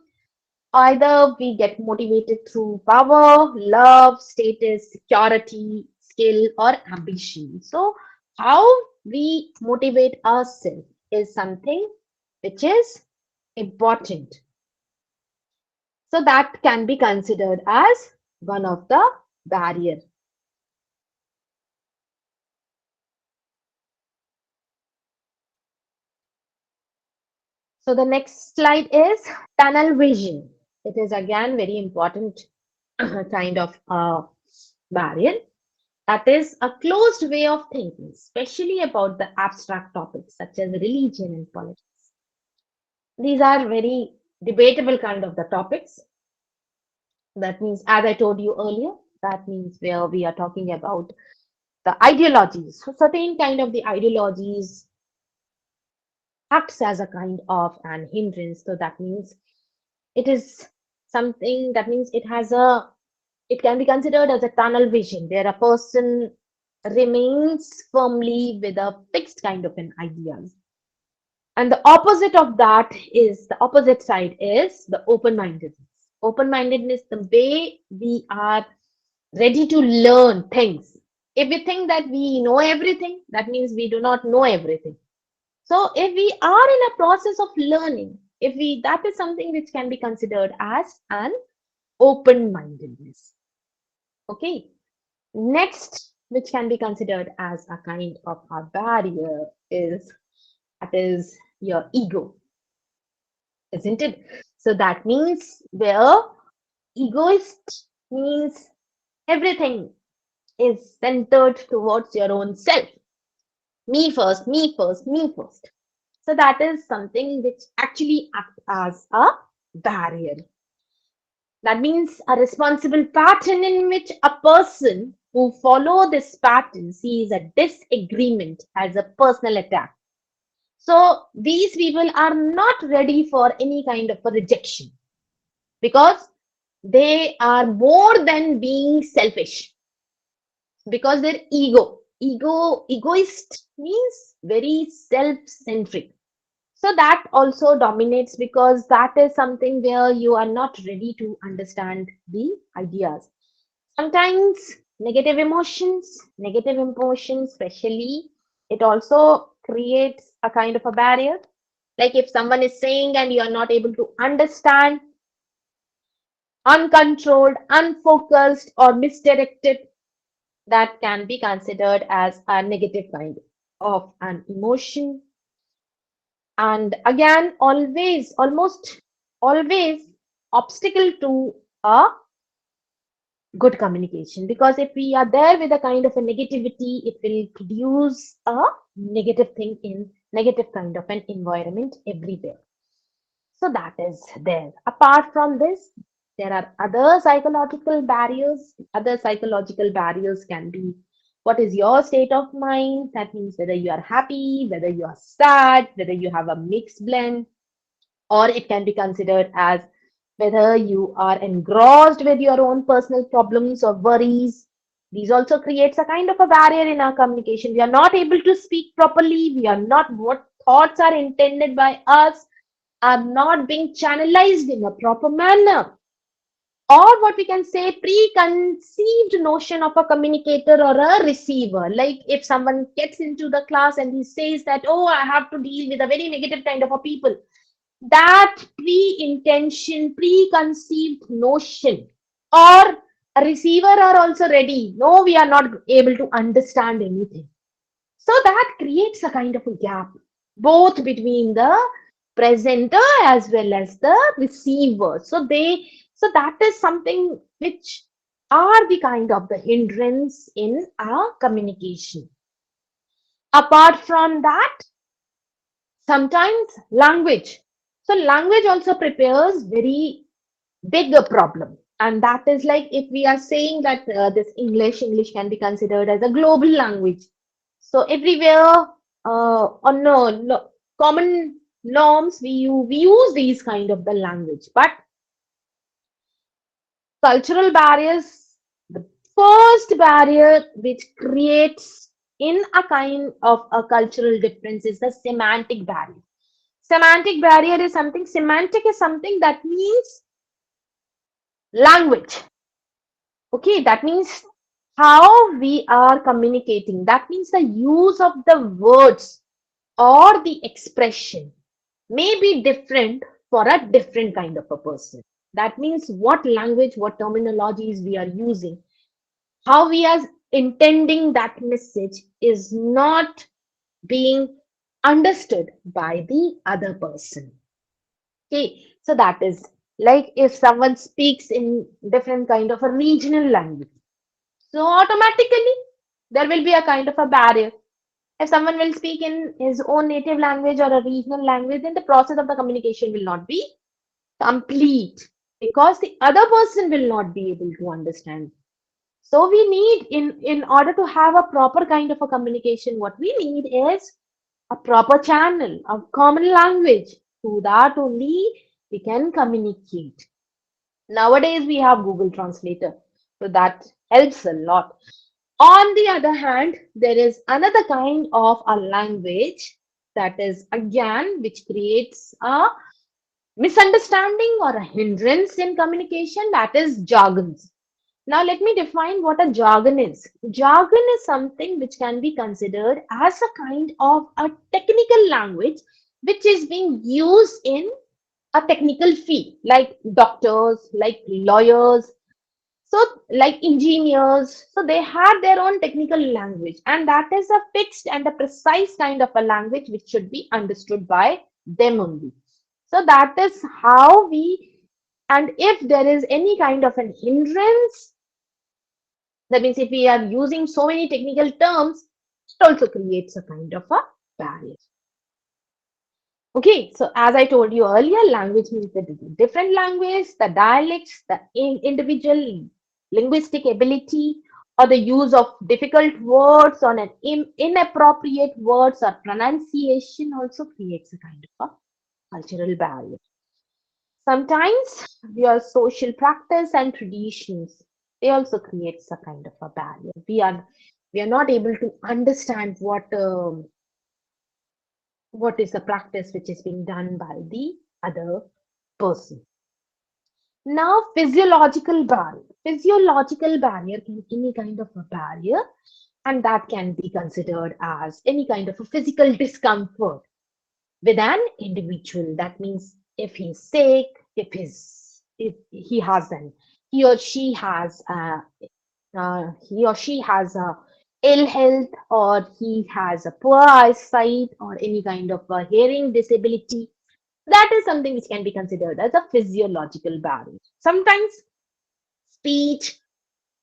Either we get motivated through power, love, status, security, skill, or ambition. So, how we motivate ourselves is something which is important. So, that can be considered as one of the barrier. So, the next slide is tunnel vision. It is again very important kind of barrier. That is a closed way of thinking, especially about the abstract topics such as religion and politics. These are very debatable kind of the topics. That means, as I told you earlier, that means where we are talking about the ideologies. So certain kind of the ideologies acts as a kind of an hindrance. So that means it is something that means it can be considered as a tunnel vision where a person remains firmly with a fixed kind of an ideas. And the opposite of that is the opposite side is the open-mindedness. Open-mindedness, the way we are ready to learn things. If we think that we know everything, that means we do not know everything. So if we are in a process of learning, if we that is something which can be considered as an open-mindedness. Okay. Next, which can be considered as a kind of a barrier is that is your ego, isn't it? So that means where egoist means everything is centered towards your own self. Me first, me first, me first. So that is something which actually acts as a barrier. That means a responsible pattern in which a person who follow this pattern sees a disagreement as a personal attack. So these people are not ready for any kind of a rejection because they are more than being selfish because their egoist means very self-centric. So that also dominates because that is something where you are not ready to understand the ideas. Sometimes negative emotions, especially, it also creates a kind of a barrier. Like if someone is saying and you are not able to understand, uncontrolled, unfocused, or misdirected, that can be considered as a negative kind of an emotion. And again, almost always obstacle to a good communication because if we are there with a kind of a negativity, it will produce a negative thing in negative kind of an environment everywhere. So that is there. Apart from this, there are other psychological barriers. Other psychological barriers can be what is your state of mind. That means whether you are happy, whether you are sad, whether you have a mixed blend, or it can be considered as whether you are engrossed with your own personal problems or worries. These also creates a kind of a barrier in our communication. We are not able to speak properly. We are not what thoughts are intended by us are not being channelized in a proper manner. Or what we can say, preconceived notion of a communicator or a receiver. Like if someone gets into the class and he says that, oh, I have to deal with a very negative kind of a people, that pre-intention, preconceived notion, or a receiver are also ready. No, we are not able to understand anything. So that creates a kind of a gap, both between the presenter as well as the receiver. So that is something which are the kind of the hindrance in our communication. Apart from that, sometimes language. So language also prepares very bigger problem. And that is like if we are saying that this English can be considered as a global language. So everywhere on no, common norms we use these kind of the language. But cultural barriers, the first barrier which creates in a kind of a cultural difference is the semantic barrier. Semantic is something that means language. Okay, that means how we are communicating. That means the use of the words or the expression may be different for a different kind of a person. That means what language, what terminologies we are using, how we are intending that message is not being understood by the other person. Okay, so that is like if someone speaks in different kind of a regional language, so automatically there will be a kind of a barrier. If someone will speak in his own native language or a regional language, then the process of the communication will not be complete because the other person will not be able to understand. So we need in order to have a proper kind of a communication, what we need is a proper channel, a common language. Through that only we can communicate. Nowadays we have Google Translator, so that helps a lot. On the other hand, there is another kind of a language that is again which creates a misunderstanding or a hindrance in communication, that is jargons. Now, let me define what a jargon is. Jargon is something which can be considered as a kind of a technical language which is being used in a technical field, like doctors, like lawyers, so like engineers. So they have their own technical language, and that is a fixed and a precise kind of a language which should be understood by them only. So that is how we, and if there is any kind of an hindrance, that means if we are using so many technical terms, it also creates a kind of a barrier. Okay, so as I told you earlier, language means the different language, the dialects, the individual linguistic ability, or the use of difficult words or an inappropriate words or pronunciation also creates a kind of a cultural barrier. Sometimes your social practice and traditions, they also creates a kind of a barrier. We are not able to understand what is the practice which is being done by the other person. Now, physiological barrier. Physiological barrier can be any kind of a barrier, and that can be considered as any kind of a physical discomfort with an individual. That means if he's sick, if he has an he or she has he or she has a ill health, or he has a poor eyesight or any kind of a hearing disability, that is something which can be considered as a physiological barrier. Sometimes speech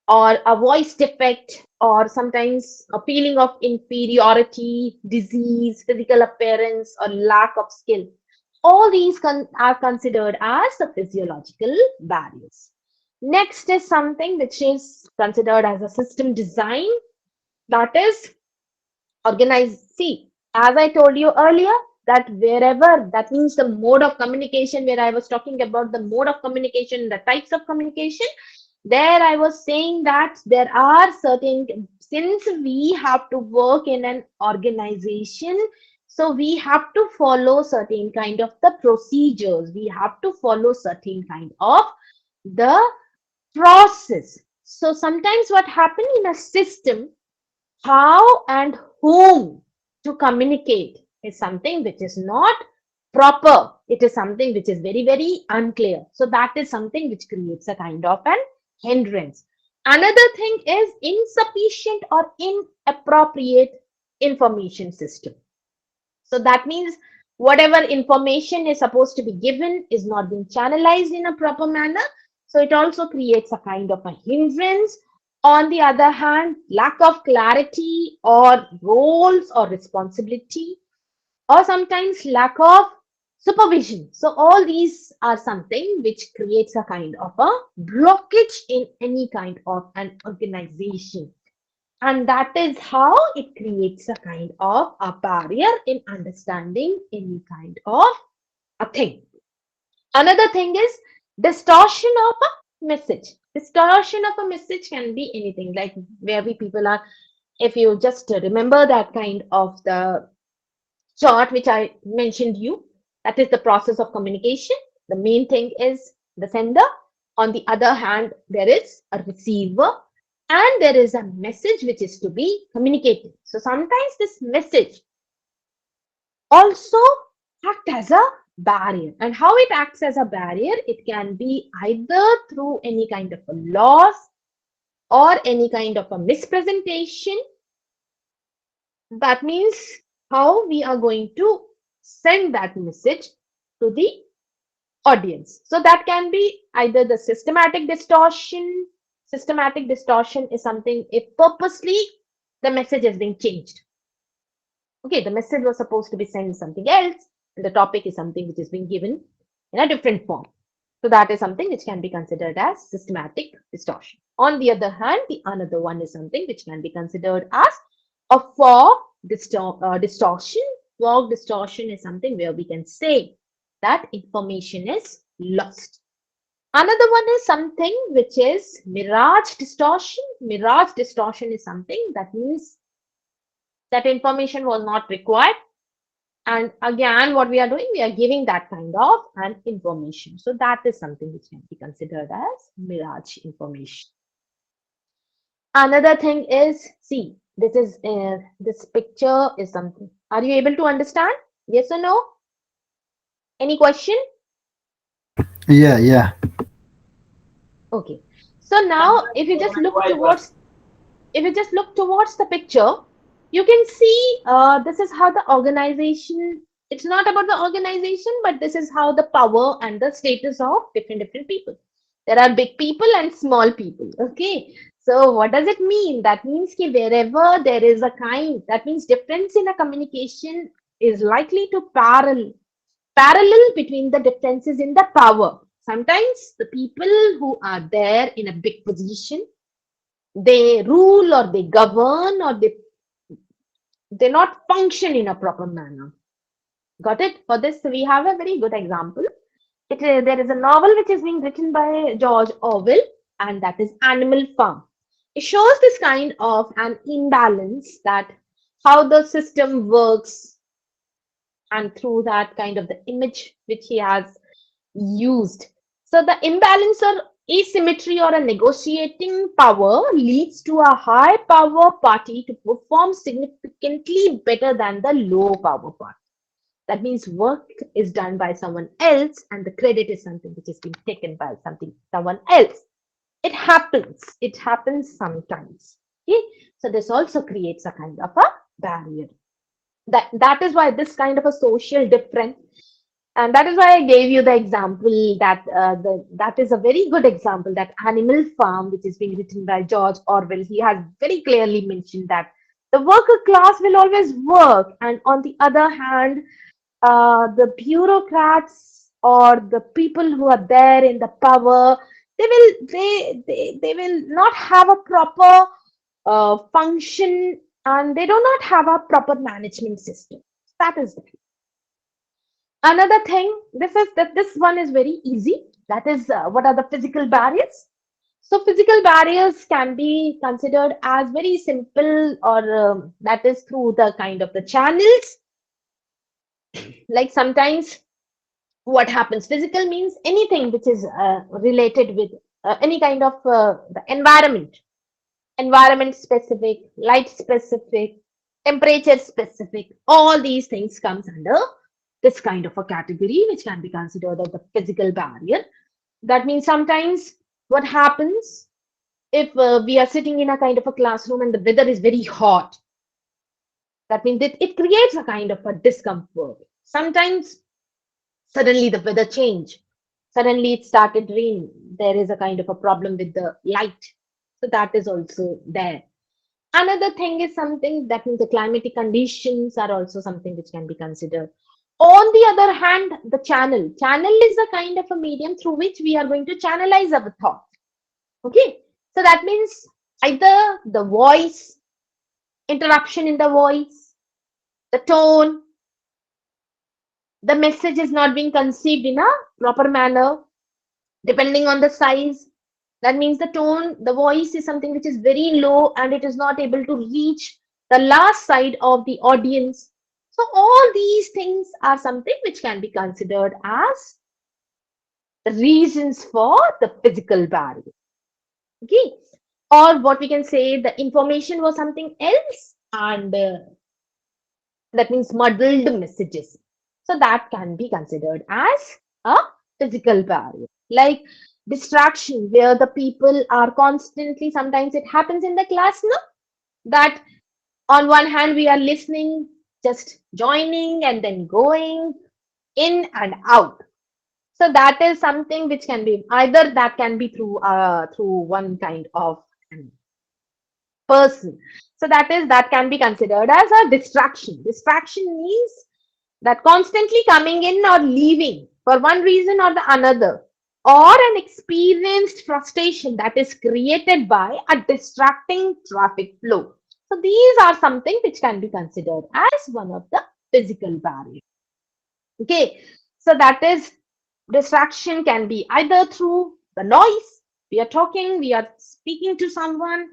or a voice defect, or sometimes a feeling of inferiority, disease, physical appearance, or lack of skill. All these are considered as the physiological barriers. Next is something which is considered as a system design, that is organized. See, as I told you earlier, that wherever, that means the mode of communication, where I was talking about the mode of communication, the types of communication, there I was saying that there are certain, since we have to work in an organization, so we have to follow certain kind of the procedures, we have to follow certain kind of the process. So sometimes what happen in a system, how and whom to communicate is something which is not proper. It is something which is very, very unclear. So that is something which creates a kind of an hindrance. Another thing is insufficient or inappropriate information system. So that means Whatever information is supposed to be given is not being channelized in a proper manner. So it also creates a kind of a hindrance. On the other hand, lack of clarity or roles or responsibility, or sometimes lack of supervision. So all these are something which creates a kind of a blockage in any kind of an organization. And that is how it creates a kind of a barrier in understanding any kind of a thing. Another thing is distortion of a message. Distortion of a message can be anything, like where we people are. If you just remember that kind of the chart which I mentioned you, that is the process of communication. The main thing is the sender. On the other hand, there is a receiver and there is a message which is to be communicated. So sometimes this message also act as a barrier. And how it acts as a barrier, it can be either through any kind of a loss or any kind of a mispresentation. That means how we are going to send that message to the audience. So that can be either the systematic distortion. Systematic distortion is something if purposely the message is being changed. Okay, the message was supposed to be sent something else, and the topic is something which is being given in a different form. So that is something which can be considered as systematic distortion. On the other hand, the another one is something which can be considered as a distortion. Fog distortion is something where we can say that information is lost. Another one is something which is mirage distortion. Mirage distortion is something that means that information was not required. And again, what we are doing, we are giving that kind of an information. So that is something which can be considered as mirage information. Another thing is, see, this picture is something. Are you able to understand? Yes or no? Any question? Yeah, yeah. Okay. So now, if you just look towards the picture, you can see this is how the organization. It's not about the organization, but this is how the power and the status of different people. There are big people and small people. Okay. So what does it mean? That means that wherever there is a kind, that means difference in a communication is likely to parallel between the differences in the power. Sometimes the people who are there in a big position, they rule or they govern or they not function in a proper manner. Got it? For this, we have a very good example. There is a novel which is being written by George Orwell, and that is Animal Farm. It shows this kind of an imbalance, that how the system works, and through that kind of the image which he has used. So the imbalance or asymmetry or a negotiating power leads to a high power party to perform significantly better than the low power party. That means work is done by someone else and the credit is something which is being taken by someone else. It happens. It happens sometimes. Okay. So this also creates a kind of a barrier. That is why this kind of a social difference, and that is why I gave you the example that that is a very good example, that Animal Farm, which is being written by George Orwell. He has very clearly mentioned that the worker class will always work, and on the other hand, the bureaucrats or the people who are there in the power, they will not have a proper function, and they do not have a proper management system. That is the thing. Another thing, this one is very easy. That is, what are the physical barriers? So physical barriers can be considered as very simple, or that is through the kind of the channels. Like sometimes what happens, physical means anything which is related with any kind of the environment specific, light specific, temperature specific. All these things comes under this kind of a category, which can be considered as the physical barrier. That means sometimes what happens, if we are sitting in a kind of a classroom and the weather is very hot, that means it creates a kind of a discomfort. Sometimes suddenly the weather change. Suddenly it started rain. There is a kind of a problem with the light. So that is also there. Another thing is something that means the climatic conditions are also something which can be considered. On the other hand, the channel. Channel is a kind of a medium through which we are going to channelize our thought. Okay. So that means either the voice, interruption in the voice, the tone, the message is not being conceived in a proper manner, depending on the size. That means the tone, the voice is something which is very low and it is not able to reach the last side of the audience. So all these things are something which can be considered as the reasons for the physical barrier. Okay. Or what we can say, the information was something else, and that means muddled messages. So that can be considered as a physical barrier. Like distraction, where the people are constantly, sometimes it happens in the class, no? That on one hand we are listening, just joining and then going in and out. So that is something which can be either that can be through one kind of person. So that can be considered as a distraction. Distraction means that constantly coming in or leaving for one reason or the another, or an experienced frustration that is created by a distracting traffic flow. So these are something which can be considered as one of the physical barriers. Okay, so that is distraction can be either through the noise. We are talking, we are speaking to someone,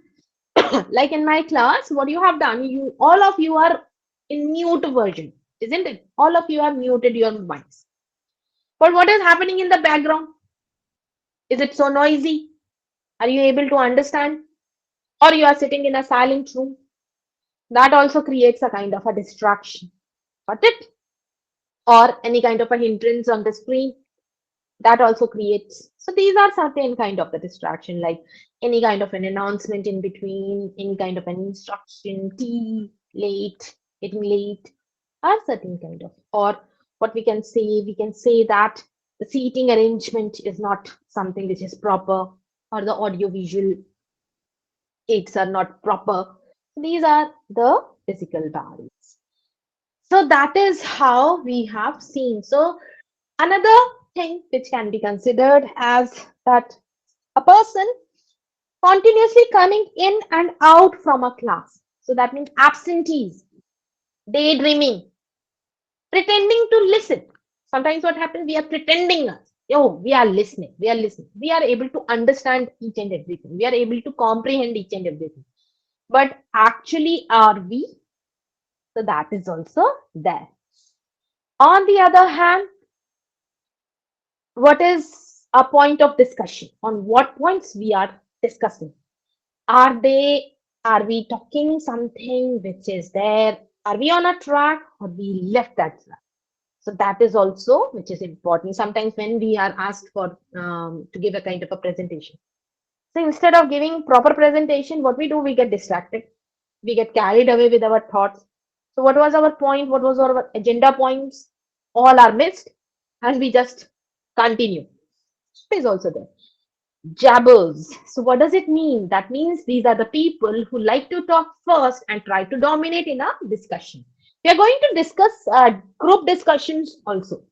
like in my class, what you have done, you all of you are in mute version, isn't it? All of you are muted your mics. But what is happening in the background? Is it so noisy? Are you able to understand? Or you are sitting in a silent room? That also creates a kind of a distraction. Got it? Or any kind of a hindrance on the screen. That also creates. So these are certain kind of the distraction, like any kind of an announcement in between, any kind of an instruction, tea, late, getting late, are certain kind of. Or what we can say that the seating arrangement is not something which is proper, or the audio visual aids are not proper. These are the physical barriers. So that is how we have seen. So another thing which can be considered as that a person continuously coming in and out from a class. So that means absentees, daydreaming, pretending to listen. Sometimes what happens, we are pretending us. Oh, we are listening. We are listening. We are able to understand each and everything. We are able to comprehend each and everything. But actually, are we? So that is also there. On the other hand, what is a point of discussion? On what points we are discussing? Are they, are we talking something which is there? Are we on a track or we left that track? So that is also which is important. Sometimes when we are asked for to give a kind of a presentation. So instead of giving proper presentation, what we do, we get distracted. We get carried away with our thoughts. So what was our point? What was our agenda points? All are missed and we just continue. Is also there. Jabbers. So what does it mean? That means these are the people who like to talk first and try to dominate in a discussion. We are going to discuss group discussions also.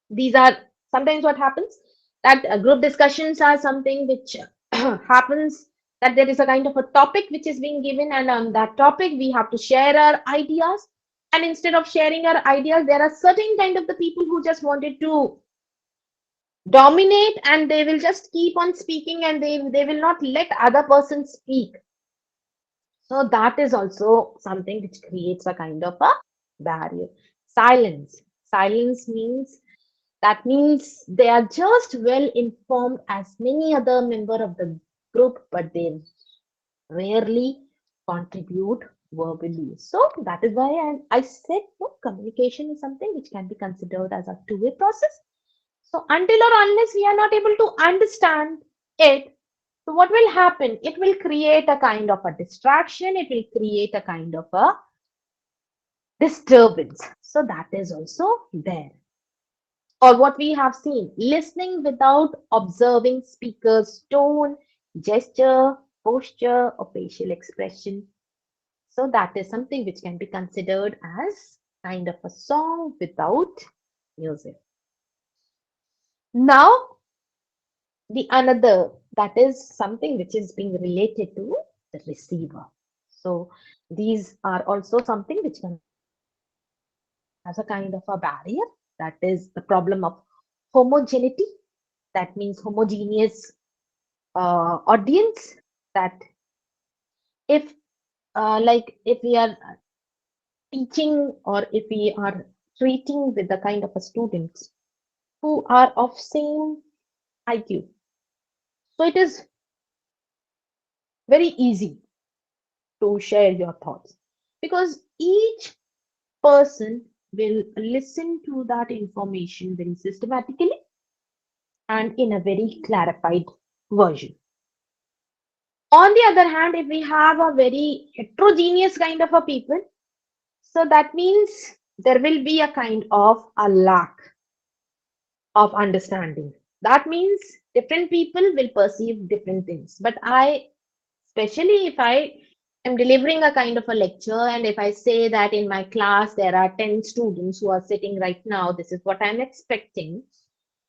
These are sometimes what happens that group discussions are something which happens that there is a kind of a topic which is being given, and on that topic we have to share our ideas. And instead of sharing our ideas, there are certain kind of the people who just wanted to dominate, and they will just keep on speaking, and they will not let other person speak. So that is also something which creates a kind of a barrier. Silence means, that means they are just well informed as many other member of the group, but they rarely contribute verbally. So that is why I said no, communication is something which can be considered as a two-way process. So until or unless we are not able to understand it, so what will happen? It will create a kind of a distraction. It will create a kind of a disturbance. So that is also there. Or what we have seen, listening without observing speaker's tone, gesture, posture, or facial expression. So that is something which can be considered as kind of a song without music. Now, the another, that is something which is being related to the receiver. So these are also something which can as a kind of a barrier. That is the problem of homogeneity. That means homogeneous audience. That if if we are teaching or if we are treating with the kind of a students who are of same IQ, so it is very easy to share your thoughts because each person will listen to that information very systematically and in a very clarified version. On the other hand, if we have a very heterogeneous kind of a people, so that means there will be a kind of a lack of understanding. That means different people will perceive different things. But especially if I am delivering a kind of a lecture and if I say that in my class there are 10 students who are sitting right now, this is what I'm expecting.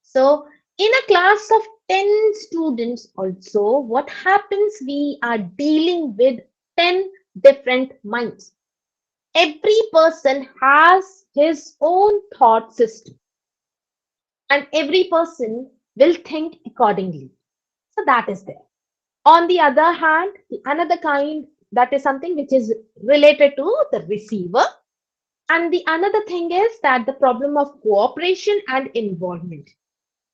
So in a class of 10 students also, what happens? We are dealing with 10 different minds. Every person has his own thought system and every person will think accordingly. So that is there. On the other hand, another kind, that is something which is related to the receiver. And the another thing is that the problem of cooperation and involvement.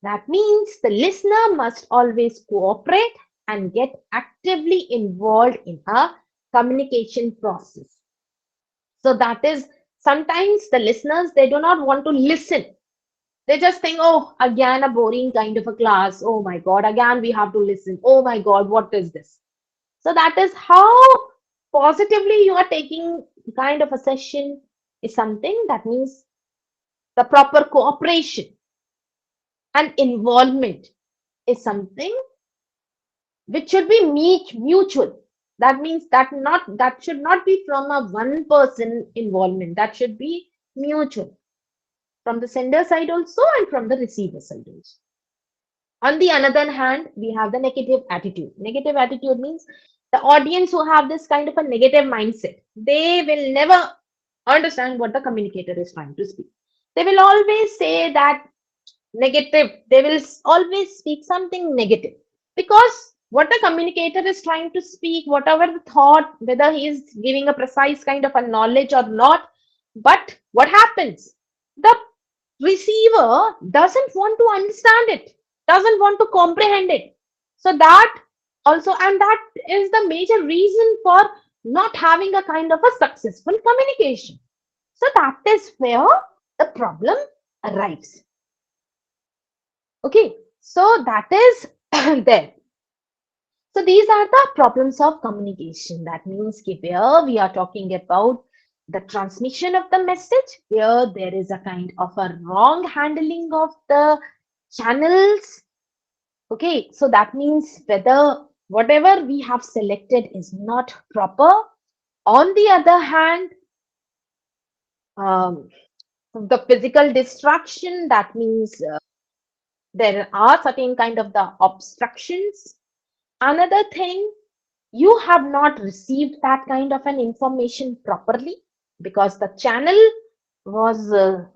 That means the listener must always cooperate and get actively involved in a communication process. So that is sometimes the listeners, they do not want to listen. They just think, oh, again a boring kind of a class. Oh my God, again we have to listen. Oh my God, what is this? So that is how positively you are taking kind of a session is something that means the proper cooperation and involvement is something which should be mutual. That means that should not be from a one person involvement. That should be mutual from the sender side also and from the receiver side also. On the other hand, we have the negative attitude. Negative attitude means the audience who have this kind of a negative mindset, they will never understand what the communicator is trying to speak. They will always say that negative, they will always speak something negative because what the communicator is trying to speak, whatever the thought, whether he is giving a precise kind of a knowledge or not, but what happens? The receiver doesn't want to understand it, doesn't want to comprehend it. So that also, and that is the major reason for not having a kind of a successful communication. So that is where the problem arrives. Okay, so that is there. So these are the problems of communication. That means where we are talking about the transmission of the message, where there is a kind of a wrong handling of the channels. Okay, so that means whether whatever we have selected is not proper. On the other hand, um, the physical distraction, that means there are certain kind of the obstructions. Another thing, you have not received that kind of an information properly because the channel was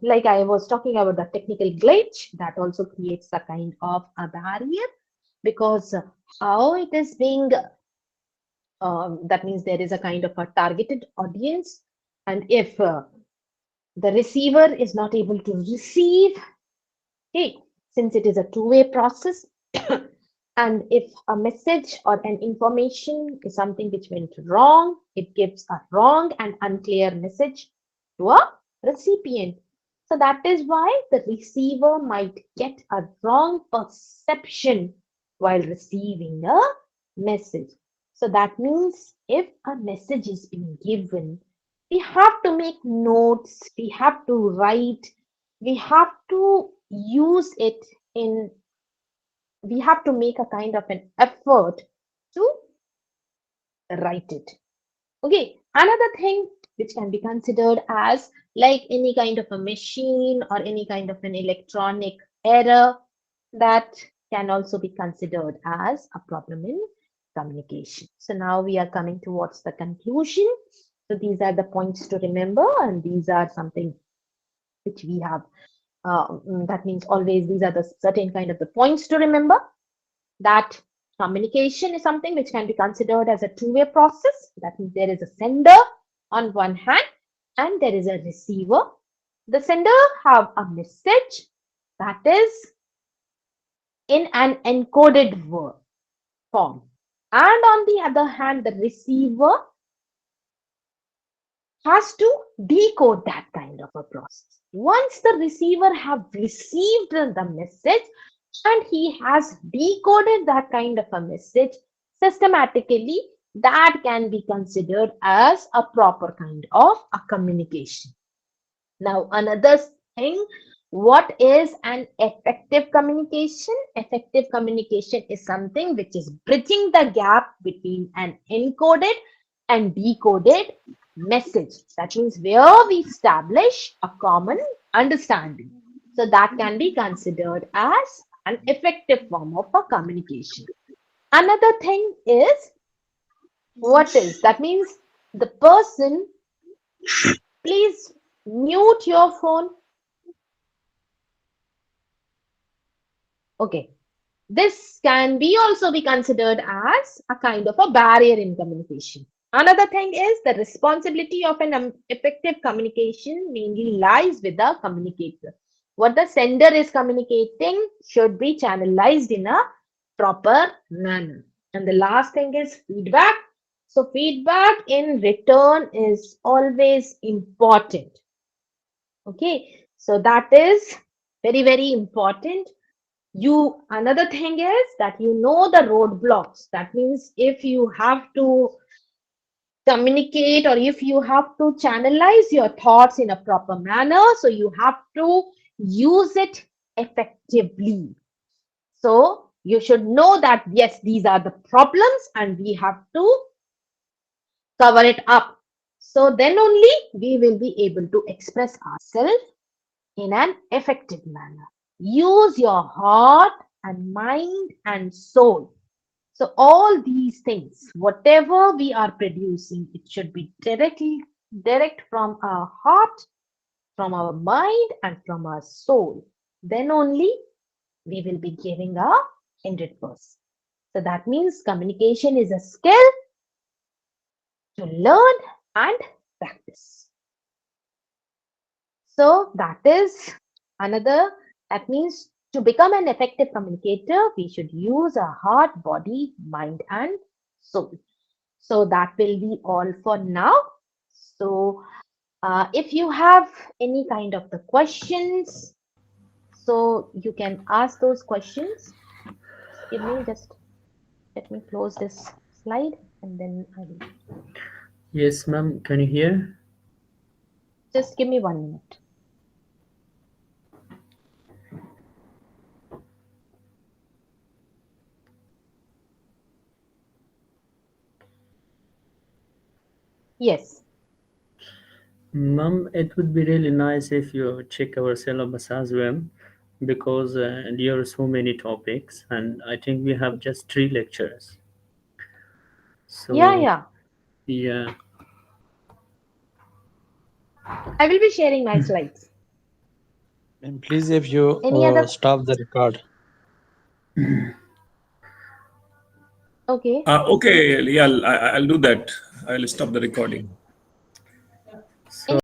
like I was talking about the technical glitch that also creates a kind of a barrier because how it is being that means there is a kind of a targeted audience, and if the receiver is not able to receive, okay, since it is a two-way process, and if a message or an information is something which went wrong, it gives a wrong and unclear message to a recipient. So that is why the receiver might get a wrong perception while receiving a message. So that means if a message is being given we have to make notes, we have to write, we have to use it in, we have to make a kind of an effort to write it. Okay, another thing which can be considered as like any kind of a machine or any kind of an electronic error, that can also be considered as a problem in communication. So now we are coming towards the conclusion. So these are the points to remember, and these are something which we have. That means always these are the certain kind of the points to remember. That communication is something which can be considered as a two-way process. That means there is a sender on one hand and there is a receiver. The sender have a message that is in an encoded form, and on the other hand the receiver has to decode that kind of a process. Once the receiver have received the message and he has decoded that kind of a message systematically, that can be considered as a proper kind of a communication. Now, another thing, what is an effective communication? Effective communication is something which is bridging the gap between an encoded and decoded message. That means where we establish a common understanding. So that can be considered as an effective form of a communication. Another thing is, what is that means the person, please mute your phone. Okay, this can be also be considered as a kind of a barrier in communication. Another thing is the responsibility of an effective communication mainly lies with the communicator. What the sender is communicating should be channelized in a proper manner. And the last thing is feedback. So feedback in return is always important. Okay, so that is very, very important. You, another thing is that you know the roadblocks. That means if you have to communicate or if you have to channelize your thoughts in a proper manner, so you have to use it effectively. So you should know that yes, these are the problems and we have to cover it up. So then only we will be able to express ourselves in an effective manner. Use your heart and mind and soul. So all these things, whatever we are producing, it should be direct from our heart, from our mind, and from our soul. Then only we will be giving our 100%. So that means communication is a skill to learn and practice. So that is another, that means to become an effective communicator, we should use our heart, body, mind, and soul. So that will be all for now. So if you have any kind of the questions, so you can ask those questions. Give me just, let me close this slide and then I will. Yes, ma'am. Can you hear? Just give me 1 minute. Yes. Ma'am, it would be really nice if you check our syllabus as well, because there are so many topics, and I think we have just 3 lectures. So, Yeah. yeah. I will be sharing my slides. And please, if you Any other? stop the record. Okay. Okay, yeah, I'll do that. I'll stop the recording. So